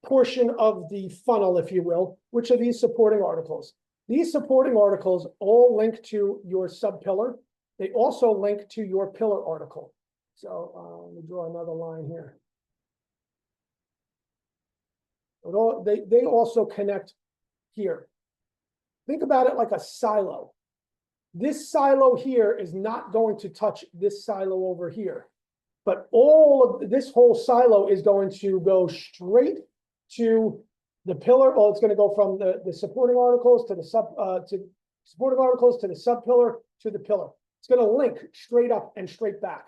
portion of the funnel, if you will, which are these supporting articles. These supporting articles all link to your sub-pillar. They also link to your pillar article. So let me draw another line here. They also connect here. Think about it like a silo. This silo here is not going to touch this silo over here, but all of this whole silo is going to go straight to the pillar. Or it's going to go from the supporting articles to the supporting articles to the sub pillar to the pillar. It's going to link straight up and straight back.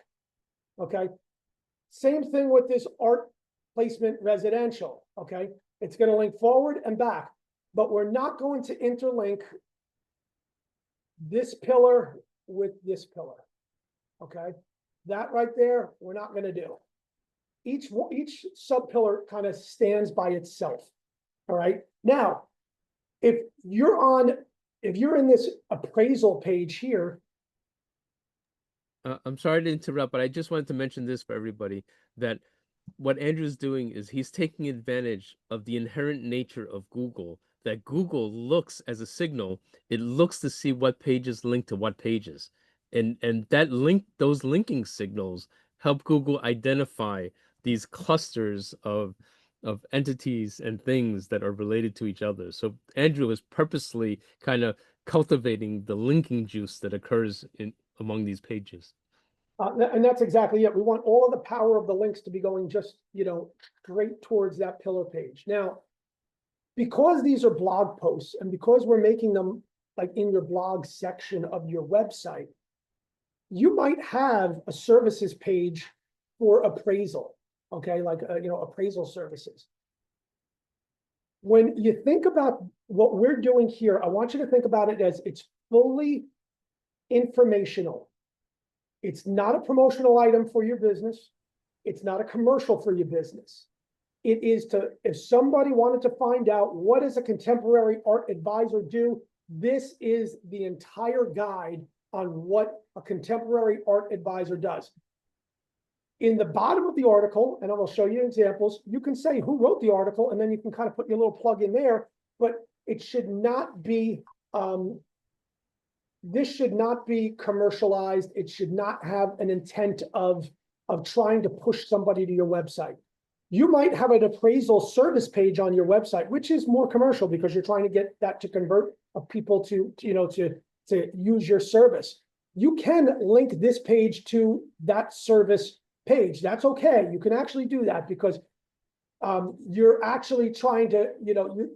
Okay. Same thing with this art placement residential. Okay. It's going to link forward and back, but we're not going to interlink this pillar with this pillar. Okay. That right there, we're not going to do. Each sub pillar kind of stands by itself. All right. Now, if you're in this appraisal page here. I'm sorry to interrupt, but I just wanted to mention this for everybody, that what Andrew's doing is he's taking advantage of the inherent nature of Google, that Google looks as a signal. It looks to see what pages link to what pages. And those linking signals help Google identify these clusters of entities and things that are related to each other. So Andrew is purposely kind of cultivating the linking juice that occurs among these pages. And that's exactly it. We want all of the power of the links to be going just, straight towards that pillar page. Now, because these are blog posts and because we're making them like in your blog section of your website, you might have a services page for appraisal, okay? Like, appraisal services. When you think about what we're doing here, I want you to think about it as it's fully informational. It's not a promotional item for your business. It's not a commercial for your business. It is if somebody wanted to find out what does a contemporary art advisor do, this is the entire guide on what a contemporary art advisor does. In the bottom of the article, and I will show you examples, you can say who wrote the article, and then you can kind of put your little plug in there, but it should not be, this should not be commercialized. It should not have an intent of trying to push somebody to your website. You might have an appraisal service page on your website, which is more commercial because you're trying to get that to convert people to use your service. You can link this page to that service page. That's okay. You can actually do that because you're actually trying to,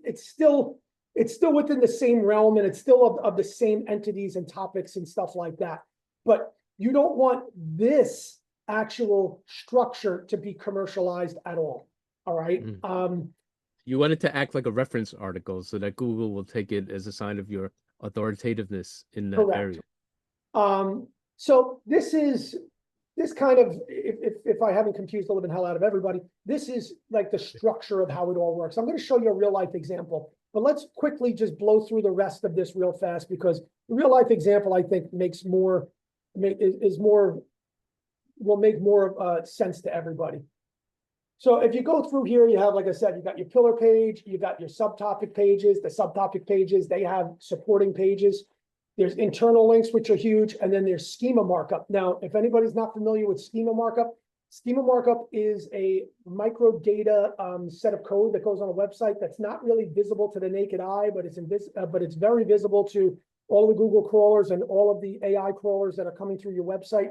it's still within the same realm and it's still of the same entities and topics and stuff like that. But you don't want this actual structure to be commercialized at all. All right. You want it to act like a reference article so that Google will take it as a sign of your authoritativeness in that correct. area. So this kind of, if I haven't confused the living hell out of everybody, this is like the structure of how it all works. I'm going to show you a real life example, but let's quickly just blow through the rest of this real fast because the real life example I think will make more sense to everybody. So if you go through here, you have, like I said, you got your pillar page, you got your subtopic pages. The subtopic pages, they have supporting pages. There's internal links, which are huge, and then there's schema markup. Now, if anybody's not familiar with schema markup is a micro data set of code that goes on a website that's not really visible to the naked eye, but it's very visible to all the Google crawlers and all of the AI crawlers that are coming through your website.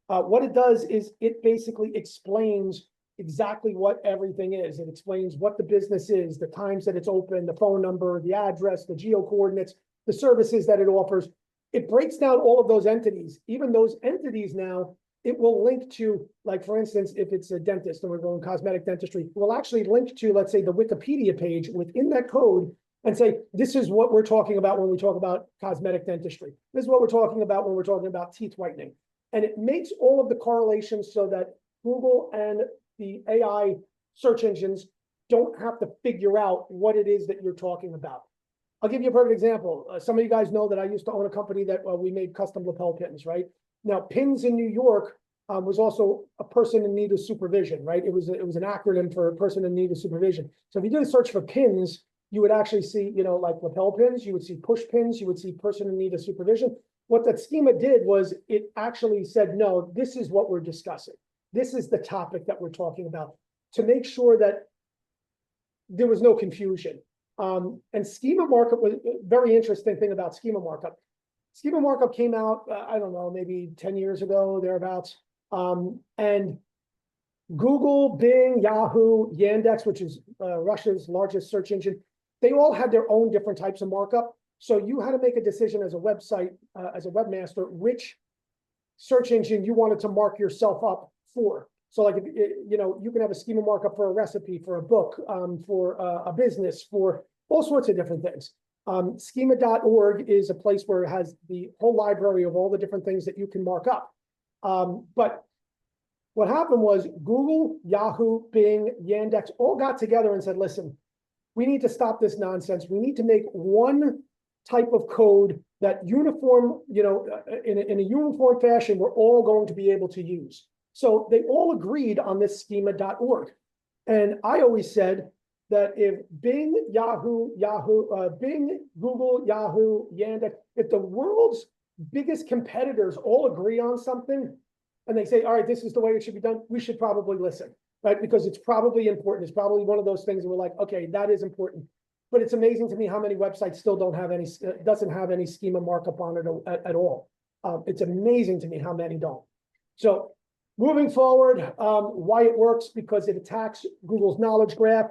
What it does is it basically explains exactly what everything is. It explains what the business is, the times that it's open, the phone number, the address, the geo coordinates, the services that it offers. It breaks down all of those entities. Even those entities now, it will link to, like, for instance, if it's a dentist and we're going cosmetic dentistry, we'll actually link to, let's say, the Wikipedia page within that code and say, this is what we're talking about when we talk about cosmetic dentistry. This is what we're talking about when we're talking about teeth whitening. And it makes all of the correlations so that Google and the AI search engines don't have to figure out what it is that you're talking about. I'll give you a perfect example. Some of you guys know that I used to own a company that we made custom lapel pins, right? Now, pins in New York was also a person in need of supervision, right? It was an acronym for a person in need of supervision. So if you did a search for pins, you would actually see, like lapel pins, you would see push pins, you would see person in need of supervision. What that schema did was it actually said, no, this is what we're discussing. This is the topic that we're talking about, to make sure that there was no confusion. And schema markup was a very interesting thing about schema markup. Schema markup came out, I don't know, maybe 10 years ago, thereabouts. And Google, Bing, Yahoo, Yandex, which is Russia's largest search engine, they all had their own different types of markup. So you had to make a decision as a website, as a webmaster, which search engine you wanted to mark yourself up for. So like, you can have a schema markup for a recipe, for a book, for a business, for all sorts of different things. Schema.org is a place where it has the whole library of all the different things that you can mark up. But what happened was Google, Yahoo, Bing, Yandex all got together and said, listen, we need to stop this nonsense. We need to make one type of code that uniform, in a uniform fashion, we're all going to be able to use. So they all agreed on this schema.org. And I always said that if Bing, Bing, Google, Yahoo, Yandex, if the world's biggest competitors all agree on something and they say, all right, this is the way it should be done, we should probably listen, right? Because it's probably important. It's probably one of those things that we're like, okay, that is important. But it's amazing to me how many websites still doesn't have any schema markup on it at all. It's amazing to me how many don't. So moving forward, why it works, because it attacks Google's knowledge graph.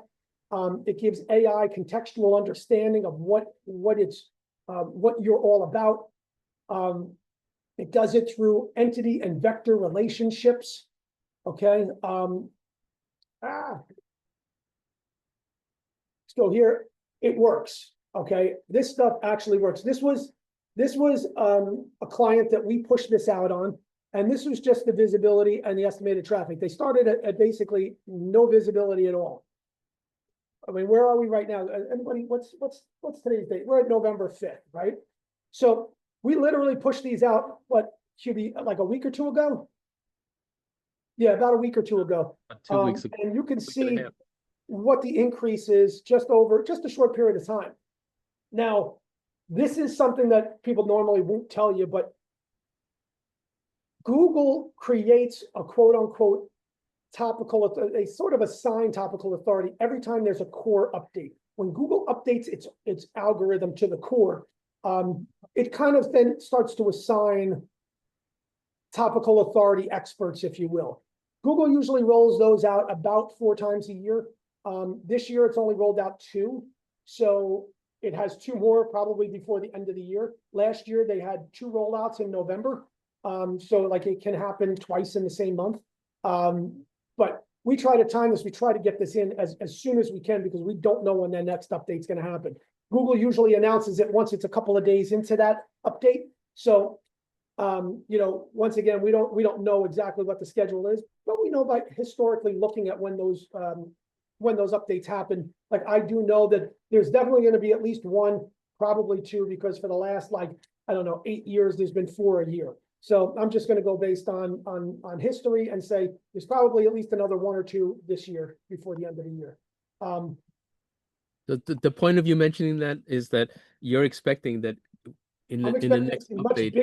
It gives AI contextual understanding of what you're all about. It does it through entity and vector relationships. Okay. So here it works. Okay, this stuff actually works. This was a client that we pushed this out on, and this was just the visibility and the estimated traffic. They started at basically no visibility at all. I mean, where are we right now? Anybody? What's today's date? We're at November 5th, right? So we literally pushed these out, what should be like a week or two ago? Yeah, about a week or two ago. 2 weeks ago. And you can see what the increase is just a short period of time. Now, this is something that people normally won't tell you, but Google creates a quote unquote topical, a sort of assigned topical authority every time there's a core update. When Google updates its algorithm to the core, it kind of then starts to assign topical authority experts, if you will. Google usually rolls those out about 4 times a year. This year, it's only rolled out 2. So it has 2 more probably before the end of the year. Last year, they had 2 rollouts in November. So like it can happen twice in the same month. But we try to time this. We try to get this in as soon as we can because we don't know when their next update's going to happen. Google usually announces it once it's a couple of days into that update. So, once again, we don't know exactly what the schedule is, but we know by historically looking at when those updates happen. Like I do know that there's definitely going to be at least 1, probably 2, because for the last 8 years, there's been 4 a year. So I'm just going to go based on history and say there's probably at least another 1 or 2 this year before the end of the year. The point of you mentioning that is that you're expecting that in the next update,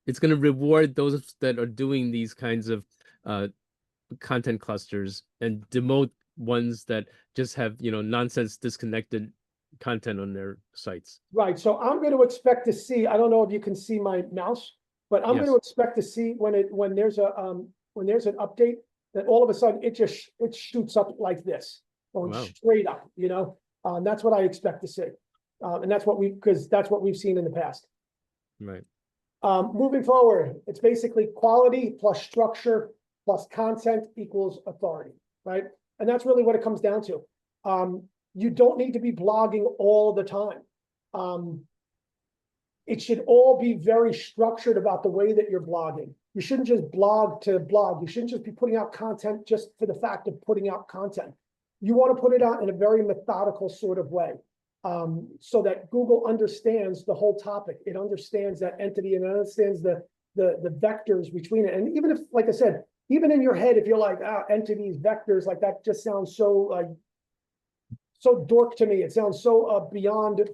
it's going to reward those that are doing these kinds of content clusters and demote ones that just have nonsense disconnected content on their sites. Right. So I'm going to expect to see, I don't know if you can see my mouse, but I'm going to expect to see when there's an update that all of a sudden it shoots up like this, going straight up, that's what I expect to see. And that's what we've seen in the past. Right. Moving forward, it's basically quality plus structure plus content equals authority, right? And that's really what it comes down to. You don't need to be blogging all the time. It should all be very structured about the way that you're blogging. You shouldn't just blog to blog. You shouldn't just be putting out content just for the fact of putting out content. You want to put it out in a very methodical sort of way, so that Google understands the whole topic. It understands that entity and understands the vectors between it. And even if, like I said, even in your head, if you're like, entities, vectors, like that just sounds so dork to me. It sounds so beyond.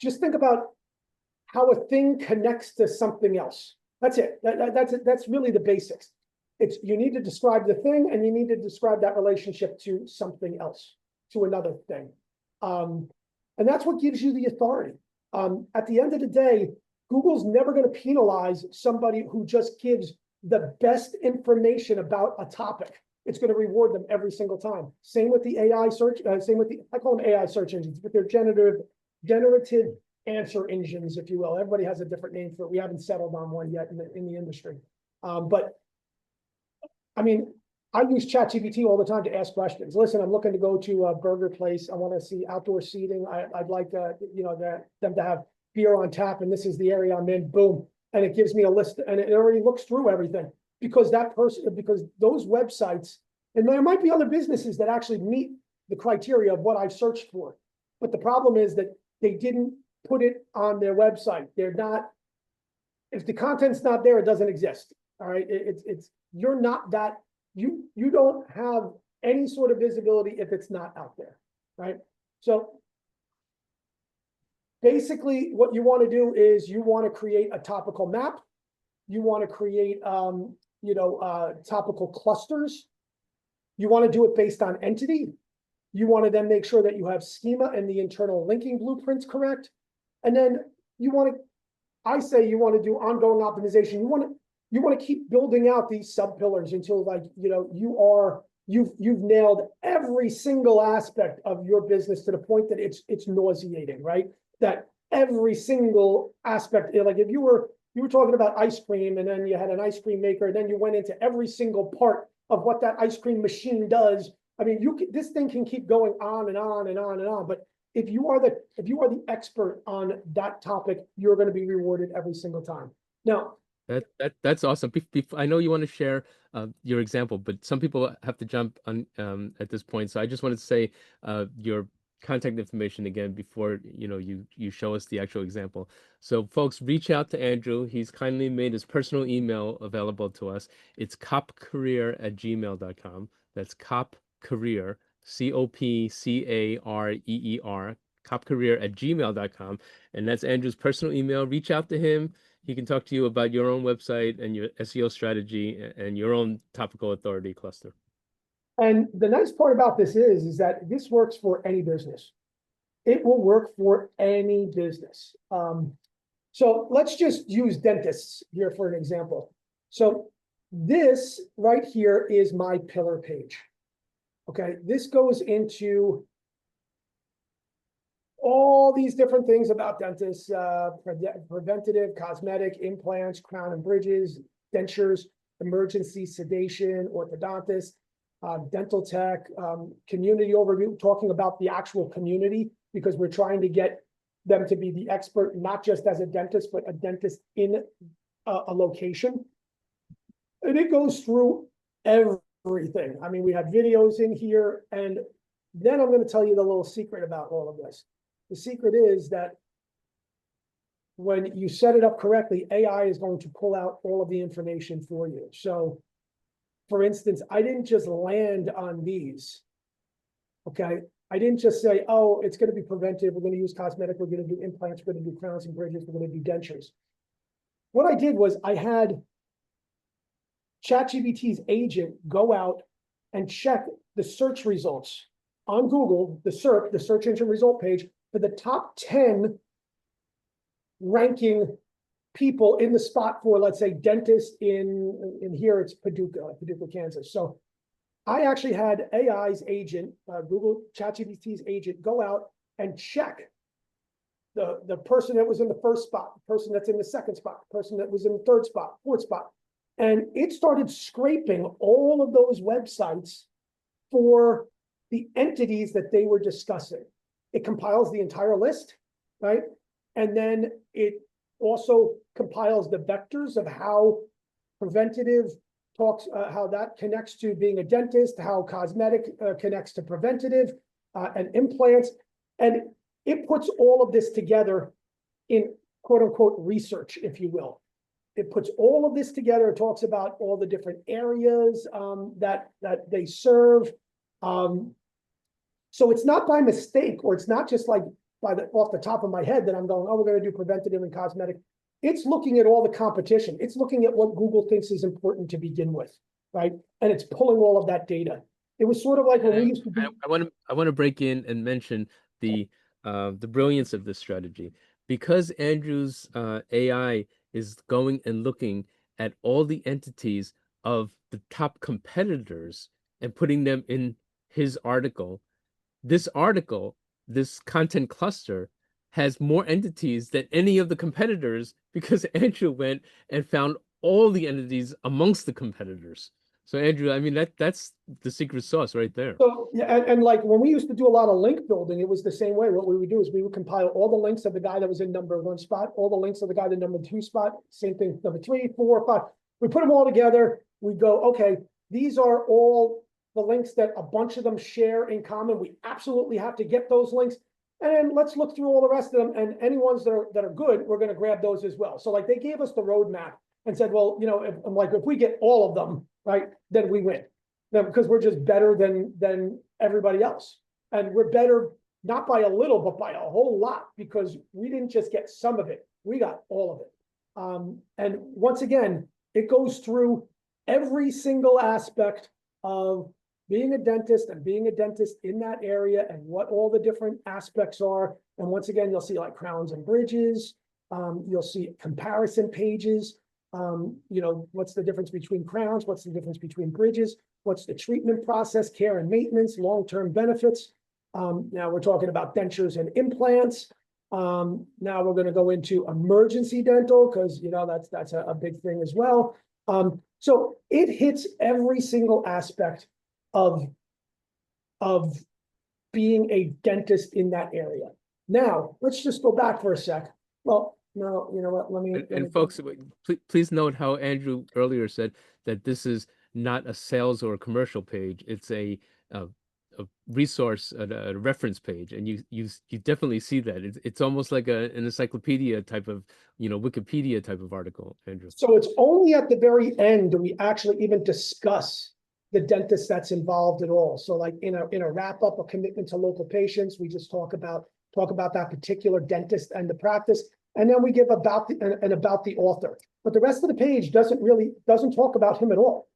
Just think about how a thing connects to something else. That's it. That's really the basics. You need to describe the thing and you need to describe that relationship to something else, to another thing. And that's what gives you the authority. At the end of the day, Google's never going to penalize somebody who just gives the best information about a topic. It's going to reward them every single time. Same with the AI search, I call them AI search engines, but they're generative answer engines, if you will. Everybody has a different name for it. We haven't settled on one yet in the industry. But I mean, I use ChatGPT all the time to ask questions. Listen, I'm looking to go to a burger place. I want to see outdoor seating. I'd like them to have beer on tap, and this is the area I'm in. Boom, and it gives me a list, and it already looks through everything because those websites, and there might be other businesses that actually meet the criteria of what I've searched for, but the problem is that they didn't put it on their website. They're not. If the content's not there, it doesn't exist. All right, you're not that. You don't have any sort of visibility if it's not out there, right? So basically what you want to do is you want to create a topical map. You want to create, topical clusters. You want to do it based on entity. You want to then make sure that you have schema and the internal linking blueprints correct. And then you want to I say you want to do ongoing optimization. You want to keep building out these sub pillars until, like, you've nailed every single aspect of your business to the point that it's nauseating, right? That every single aspect, like if you were talking about ice cream, and then you had an ice cream maker, and then you went into every single part of what that ice cream machine does. I mean, this thing can keep going on and on and on and on. But if you are the expert on that topic, you're going to be rewarded every single time. Now, That's awesome. I know you want to share your example, but some people have to jump on at this point. So I just wanted to say your contact information again before you show us the actual example. So folks, reach out to Andrew. He's kindly made his personal email available to us. It's copcareer@gmail.com. That's copcareer, COPCAREER, copcareer@gmail.com. And that's Andrew's personal email. Reach out to him. He can talk to you about your own website and your SEO strategy and your own topical authority cluster. and the nice part about this is that this works for any business. It will work for any business. So let's just use dentists here for an example. So this right here is my pillar page. Okay, this goes into all these different things about dentists, preventative, cosmetic, implants, crown and bridges, dentures, emergency, sedation, orthodontist, dental tech, community overview, talking about the actual community, because we're trying to get them to be the expert, not just as a dentist, but a dentist in a location. And it goes through everything. I mean, we have videos in here, and then I'm going to tell you the little secret about all of this. The secret is that when you set it up correctly, AI is going to pull out all of the information for you. So, for instance, I didn't just land on these. Okay. I didn't just say, oh, it's going to be preventive. We're going to use cosmetic. We're going to do implants. We're going to do crowns and bridges. We're going to do dentures. What I did was I had ChatGPT's agent go out and check the search results on Google, the SERP, the search engine result page, for the top 10 ranking people in the spot for, let's say, dentist in here, it's Paducah, Kansas. So I actually had AI's agent, Google ChatGPT's agent, go out and check the person that was in the first spot, the person that's in the second spot, the person that was in the third spot, fourth spot. And it started scraping all of those websites for the entities that they were discussing. It compiles the entire list, right? And then it also compiles the vectors of how preventative talks, how that connects to being a dentist, how cosmetic connects to preventative and implants. And it puts all of this together in quote unquote research, if you will. It puts all of this together. It talks about all the different areas that they serve. So it's not by mistake, or it's not just like off the top of my head that I'm going, oh, we're going to do preventative and cosmetic. It's looking at all the competition. It's looking at what Google thinks is important to begin with, right? And it's pulling all of that data. It was sort of like when we used to be. I want to break in and mention the brilliance of this strategy, because Andrew's AI is going and looking at all the entities of the top competitors and putting them in his article. This article, this content cluster, has more entities than any of the competitors, because Andrew went and found all the entities amongst the competitors. So Andrew, I mean, that's the secret sauce right there. So yeah, and like when we used to do a lot of link building, it was the same way. What we would do is we would compile all the links of the guy that was in number 1 spot, all the links of the guy in number 2 spot, same thing, number 3, 4, 5. We put them all together. We go, okay, these are all the links that a bunch of them share in common. We absolutely have to get those links. And then let's look through all the rest of them, and any ones that are good, we're going to grab those as well. So like they gave us the roadmap and said, well, if we get all of them, right, then we win. Now, because we're just better than everybody else. And we're better not by a little, but by a whole lot, because we didn't just get some of it, we got all of it. And once again, it goes through every single aspect of being a dentist and being a dentist in that area and what all the different aspects are. And once again, you'll see like crowns and bridges, You'll see comparison pages. What's the difference between crowns? What's the difference between bridges? What's the treatment process, care and maintenance, long-term benefits? Now we're talking about dentures and implants. Now we're going to go into emergency dental because that's a big thing as well. So it hits every single aspect of being a dentist in that area. Now let's just go back for a sec. Well, no, you know what? Let me. And folks, please note how Andrew earlier said that this is not a sales or a commercial page. It's a resource, a reference page, and you definitely see that. It's almost like an encyclopedia type of, Wikipedia type of article, Andrew. So it's only at the very end do we actually even discuss the dentist that's involved at all. So like in a wrap up, a commitment to local patients, we just talk about that particular dentist and the practice, and then we give about the author. But the rest of the page doesn't talk about him at all.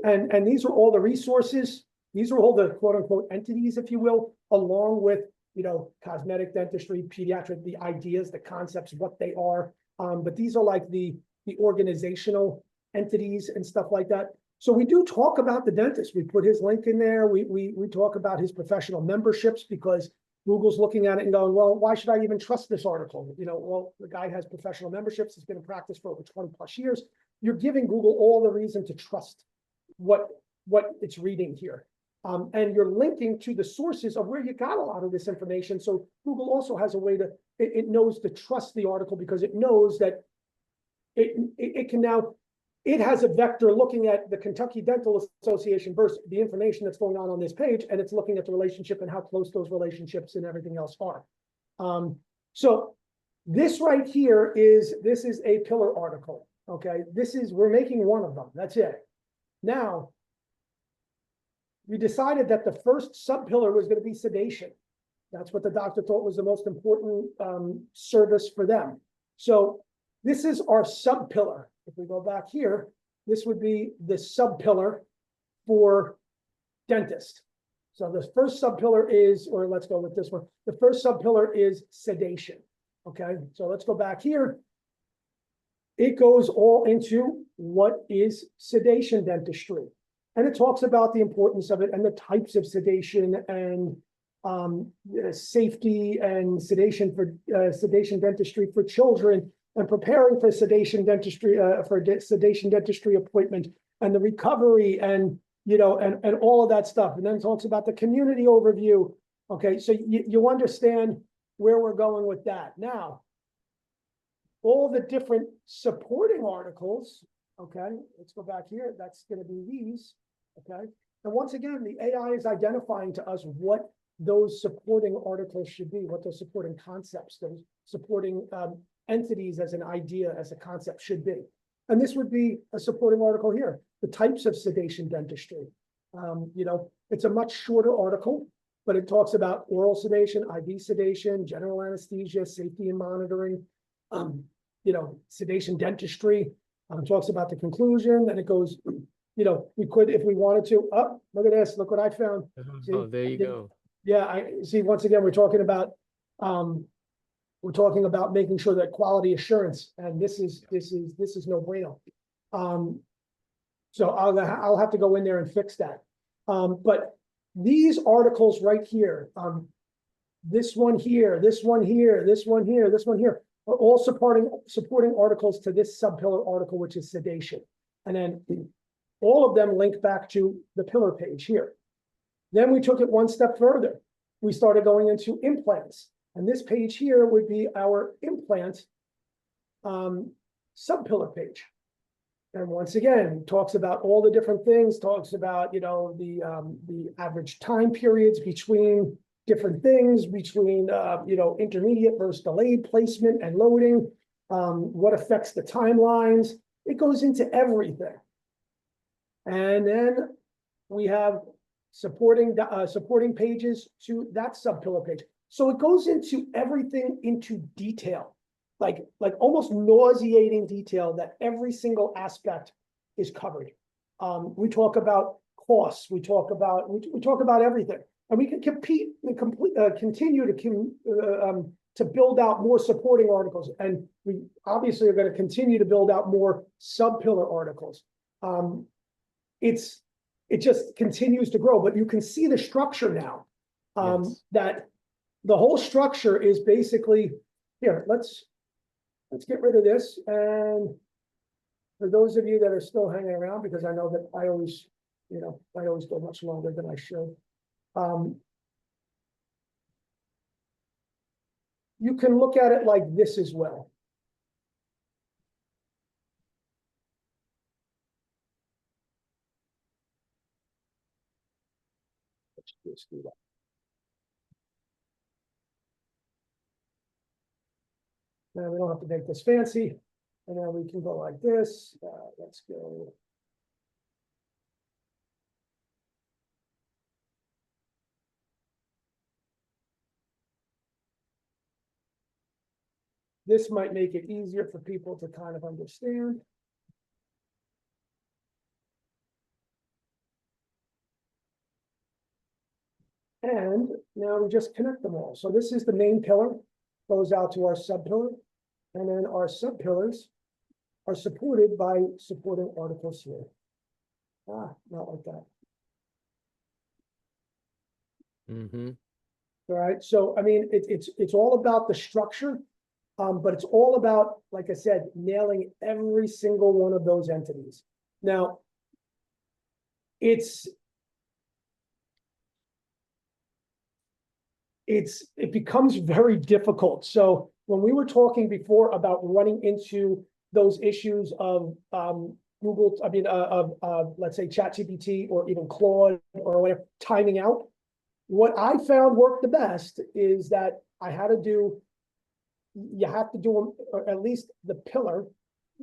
And these are all the resources. These are all the quote unquote entities, if you will, along with cosmetic dentistry, pediatric, the ideas, the concepts, what they are. But these are like the organizational entities and stuff like that. So we do talk about the dentist. We put his link in there. We talk about his professional memberships because Google's looking at it and going, well, why should I even trust this article? Well, the guy has professional memberships. He's been in practice for over 20 plus years. You're giving Google all the reason to trust what it's reading here. And you're linking to the sources of where you got a lot of this information. So Google also has a way to, it knows to trust the article because it knows that it can now, it has a vector looking at the Kentucky Dental Association versus the information that's going on this page, and it's looking at the relationship and how close those relationships and everything else are. So this right here this is a pillar article. Okay, we're making one of them. That's it. Now, we decided that the first sub-pillar was going to be sedation. That's what the doctor thought was the most important service for them. So this is our sub-pillar. If we go back here, this would be the sub-pillar for dentist. So the first sub-pillar is, or let's go with this one. The first sub-pillar is sedation. Okay, so let's go back here. It goes all into what is sedation dentistry. And it talks about the importance of it and the types of sedation and safety and sedation dentistry for children and preparing for sedation dentistry sedation dentistry appointment and the recovery and and all of that stuff. And then it talks about the community overview. Okay, so you understand where we're going with that. Now, all the different supporting articles. Okay, let's go back here. That's going to be these. Okay, and once again, the AI is identifying to us what those supporting articles should be, what those supporting concepts, those supporting entities as an idea, as a concept should be. And this would be a supporting article here, the types of sedation dentistry. It's a much shorter article, but it talks about oral sedation, IV sedation, general anesthesia, safety and monitoring, sedation dentistry. Talks about the conclusion, then it goes, we could, if we wanted to, look at this, look what I found. Oh, there you go. Yeah, I see. Once again, we're talking about making sure that quality assurance, and this is no bueno. So I'll have to go in there and fix that. But these articles right here, this one here, this one here, this one here, this one here, are all supporting articles to this sub-pillar article, which is sedation. And then all of them link back to the pillar page here. Then we took it one step further. We started going into implants. And this page here would be our implant sub-pillar page. And once again, talks about all the different things, talks about, the average time periods between different things, between, intermediate versus delayed placement and loading, what affects the timelines. It goes into everything. And then we have supporting pages to that sub-pillar page. So it goes into everything into detail, like almost nauseating detail that every single aspect is covered. We talk about costs. We talk about everything, and we can continue to to build out more supporting articles. And we obviously are going to continue to build out more sub-pillar articles. It just continues to grow, but you can see the structure now. Yes. That the whole structure is basically here. Let's get rid of this. And for those of you that are still hanging around, because I know that I always go much longer than I should. You can look at it like this as well. Let's just do that. Now we don't have to make this fancy. And then we can go like this. Let's go. This might make it easier for people to kind of understand. And now we just connect them all. So this is the main pillar, goes out to our sub-pillar. And then our sub-pillars are supported by supporting articles here. Not like that. Mm-hmm. All right. So, I mean, it's all about the structure, but it's all about, like I said, nailing every single one of those entities. Now, it becomes very difficult. So when we were talking before about running into those issues of Google, let's say ChatGPT or even Claude or whatever, timing out, what I found worked the best is that you have to do them, or at least the pillar,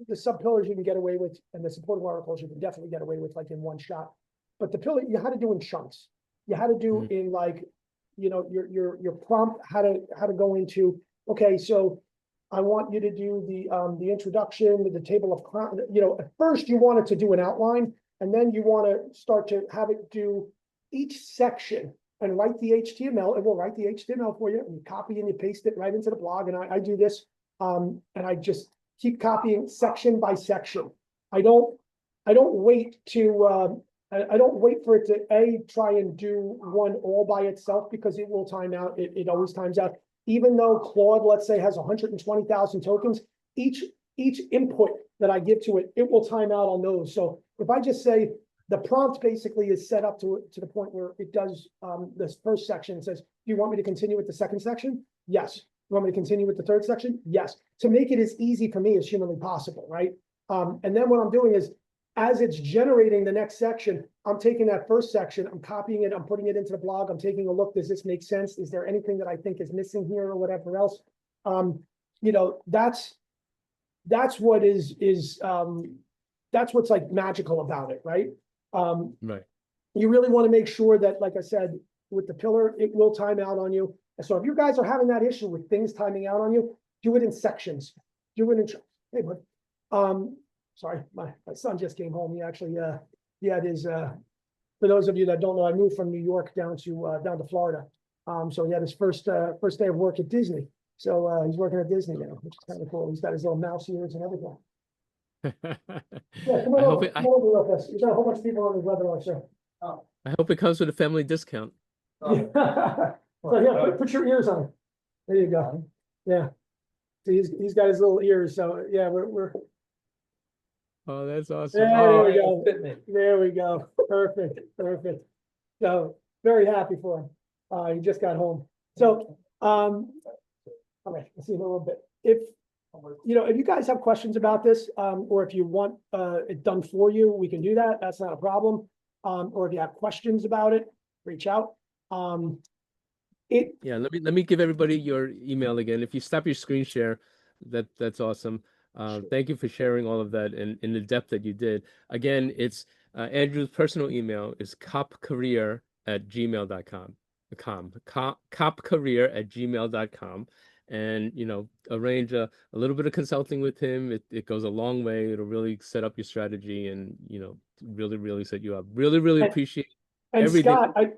the sub-pillars you can get away with, and the supporting articles you can definitely get away with like in one shot. But the pillar, you had to do in chunks. You had to do in like, your prompt had to go into, okay, so I want you to do the introduction with the table of, at first you want it to do an outline, and then you want to start to have it do each section and write the HTML. It will write the HTML for you, and you copy and you paste it right into the blog. And I do this, and I just keep copying section by section. I don't wait to I don't wait for it to try and do one all by itself, because it will time out. It always times out. Even though Claude, let's say, has 120,000 tokens, each input that I give to it, it will time out on those. So if I just say the prompt basically is set up to the point where it does this first section, says, do you want me to continue with the second section? Yes. You want me to continue with the third section? Yes. To make it as easy for me as humanly possible, right? And then what I'm doing is, as it's generating the next section, I'm taking that first section, I'm copying it, I'm putting it into the blog, I'm taking a look, does this make sense? Is there anything that I think is missing here or whatever else? That's what that's what's like magical about it, right? Right. You really want to make sure that, like I said, with the pillar, it will time out on you. And so if you guys are having that issue with things timing out on you, do it in sections. Do it in, hey, bud. Sorry, my son just came home. He actually, he had his, for those of you that don't know, I moved from New York down to Florida. So he had his first day of work at Disney. So he's working at Disney now, which is kind of cool. He's got his little mouse ears and everything. Yeah, come on over. Come over with us. There's a whole bunch of people on the webinar, sir. Oh. I hope it comes with a family discount. Yeah. So yeah, put your ears on. There you go. Yeah. So he's got his little ears. So yeah, we're. Oh, that's awesome. There we go. There we go. Perfect. So very happy for him. He just got home. So all right, let's see a little bit. If you guys have questions about this, or if you want it done for you, we can do that. That's not a problem. Or if you have questions about it, reach out. Yeah, let me give everybody your email again. If you stop your screen share, that's awesome. Sure. Thank you for sharing all of that in the depth that you did. Again, it's Andrew's personal email is copcareer@gmail.com. Copcareer@gmail.com. And arrange a little bit of consulting with him. It goes a long way. It'll really set up your strategy and really set you up. Really appreciate And everything. Scott, I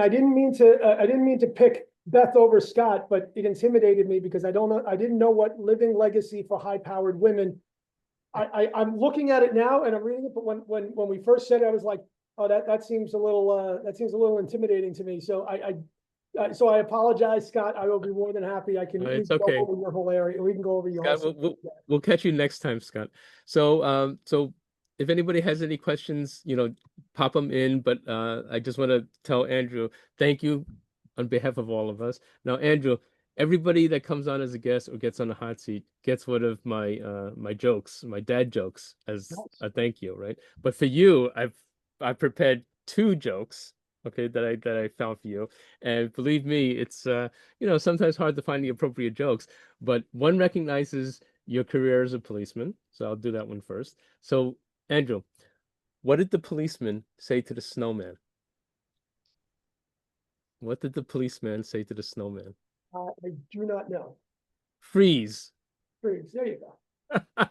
didn't mean to pick Beth over Scott, but it intimidated me because I didn't know what living legacy for high-powered women. I'm looking at it now and I'm reading it, but when we first said it, I was like, oh, that seems a little intimidating to me. So I apologize, Scott. I will be more than happy. We It's can go okay. over your whole area. We can go over your Scott, whole. we'll catch you next time, Scott. So if anybody has any questions, pop them in. But I just want to tell Andrew, thank you on behalf of all of us. Now, Andrew, everybody that comes on as a guest or gets on the hot seat gets one of my jokes, my dad jokes, as a thank you, right? But for you, I've prepared two jokes, okay, that I found for you. And believe me, it's sometimes hard to find the appropriate jokes, but one recognizes your career as a policeman. So I'll do that one first. So, Andrew, what did the policeman say to the snowman? What did the policeman say to the snowman? I do not know. Freeze. Freeze. There you go.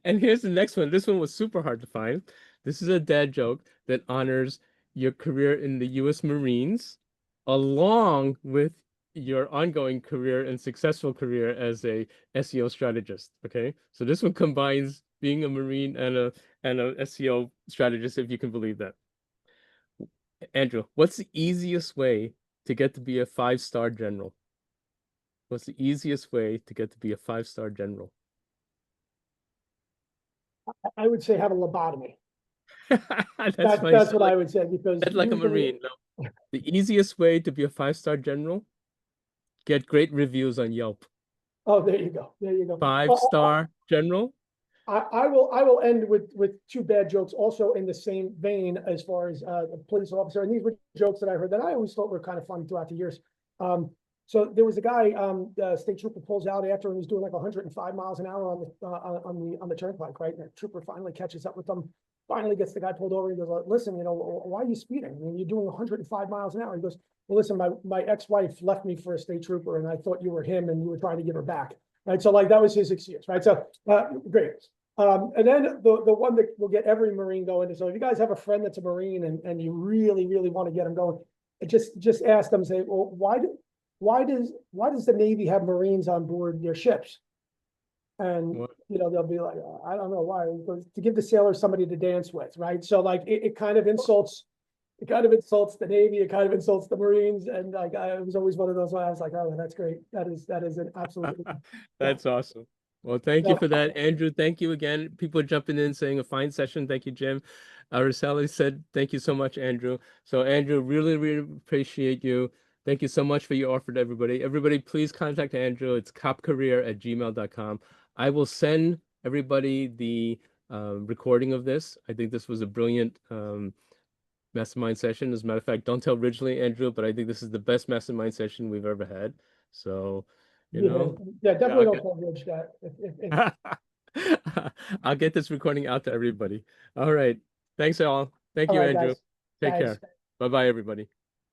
And here's the next one. This one was super hard to find. This is a dad joke that honors your career in the U.S. Marines, along with your ongoing career and successful career as a SEO strategist. Okay, so this one combines being a Marine and a SEO strategist, if you can believe that. Andrew, what's the easiest way to get to be a five-star general? What's the easiest way to get to be a five-star general? I would say have a lobotomy. That's funny. That's So what like I would say because that's like a usually, Marine. No. The easiest way to be a five-star general, get great reviews on Yelp. oh, there you go. There you go. Five-star general. I will end with two bad jokes also in the same vein as far as the police officer. And these were jokes that I heard that I always thought were kind of funny throughout the years. So there was a guy, the state trooper pulls out after and he's doing like 105 miles an hour on the turnpike, right? And the trooper finally catches up with them, finally gets the guy pulled over. He goes, listen, why are you speeding? I mean, you're doing 105 miles an hour. He goes, well, listen, my ex-wife left me for a state trooper and I thought you were him and you were trying to give her back. Right. So like that was his excuse. Right. So great. And then the one that will get every Marine going is, so if you guys have a friend that's a Marine and you really, really want to get them going, just ask them, say, well, why does the Navy have Marines on board their ships? And What? they'll be like, I don't know why. To give the sailors somebody to dance with, right? So like it kind of insults the Navy, it kind of insults the Marines, and like it was always one of those where I was like, oh, that's great. That is an absolute yeah. That's awesome. Well, thank you So, for that, Andrew. Thank you again. People are jumping in saying a fine session. Thank you, Jim. Araceli said, thank you so much, Andrew. So, Andrew, really, really appreciate you. Thank you so much for your offer to everybody. Everybody, please contact Andrew. It's copcareer@gmail.com. I will send everybody the recording of this. I think this was a brilliant mastermind session. As a matter of fact, don't tell Ridgely, Andrew, but I think this is the best mastermind session we've ever had. So, you yeah, know, yeah, yeah, definitely don't coverage that. I'll get this recording out to everybody. All right. Thanks, all. Thank All you, right, Andrew. guys. Take Thanks. care. Bye-bye, everybody.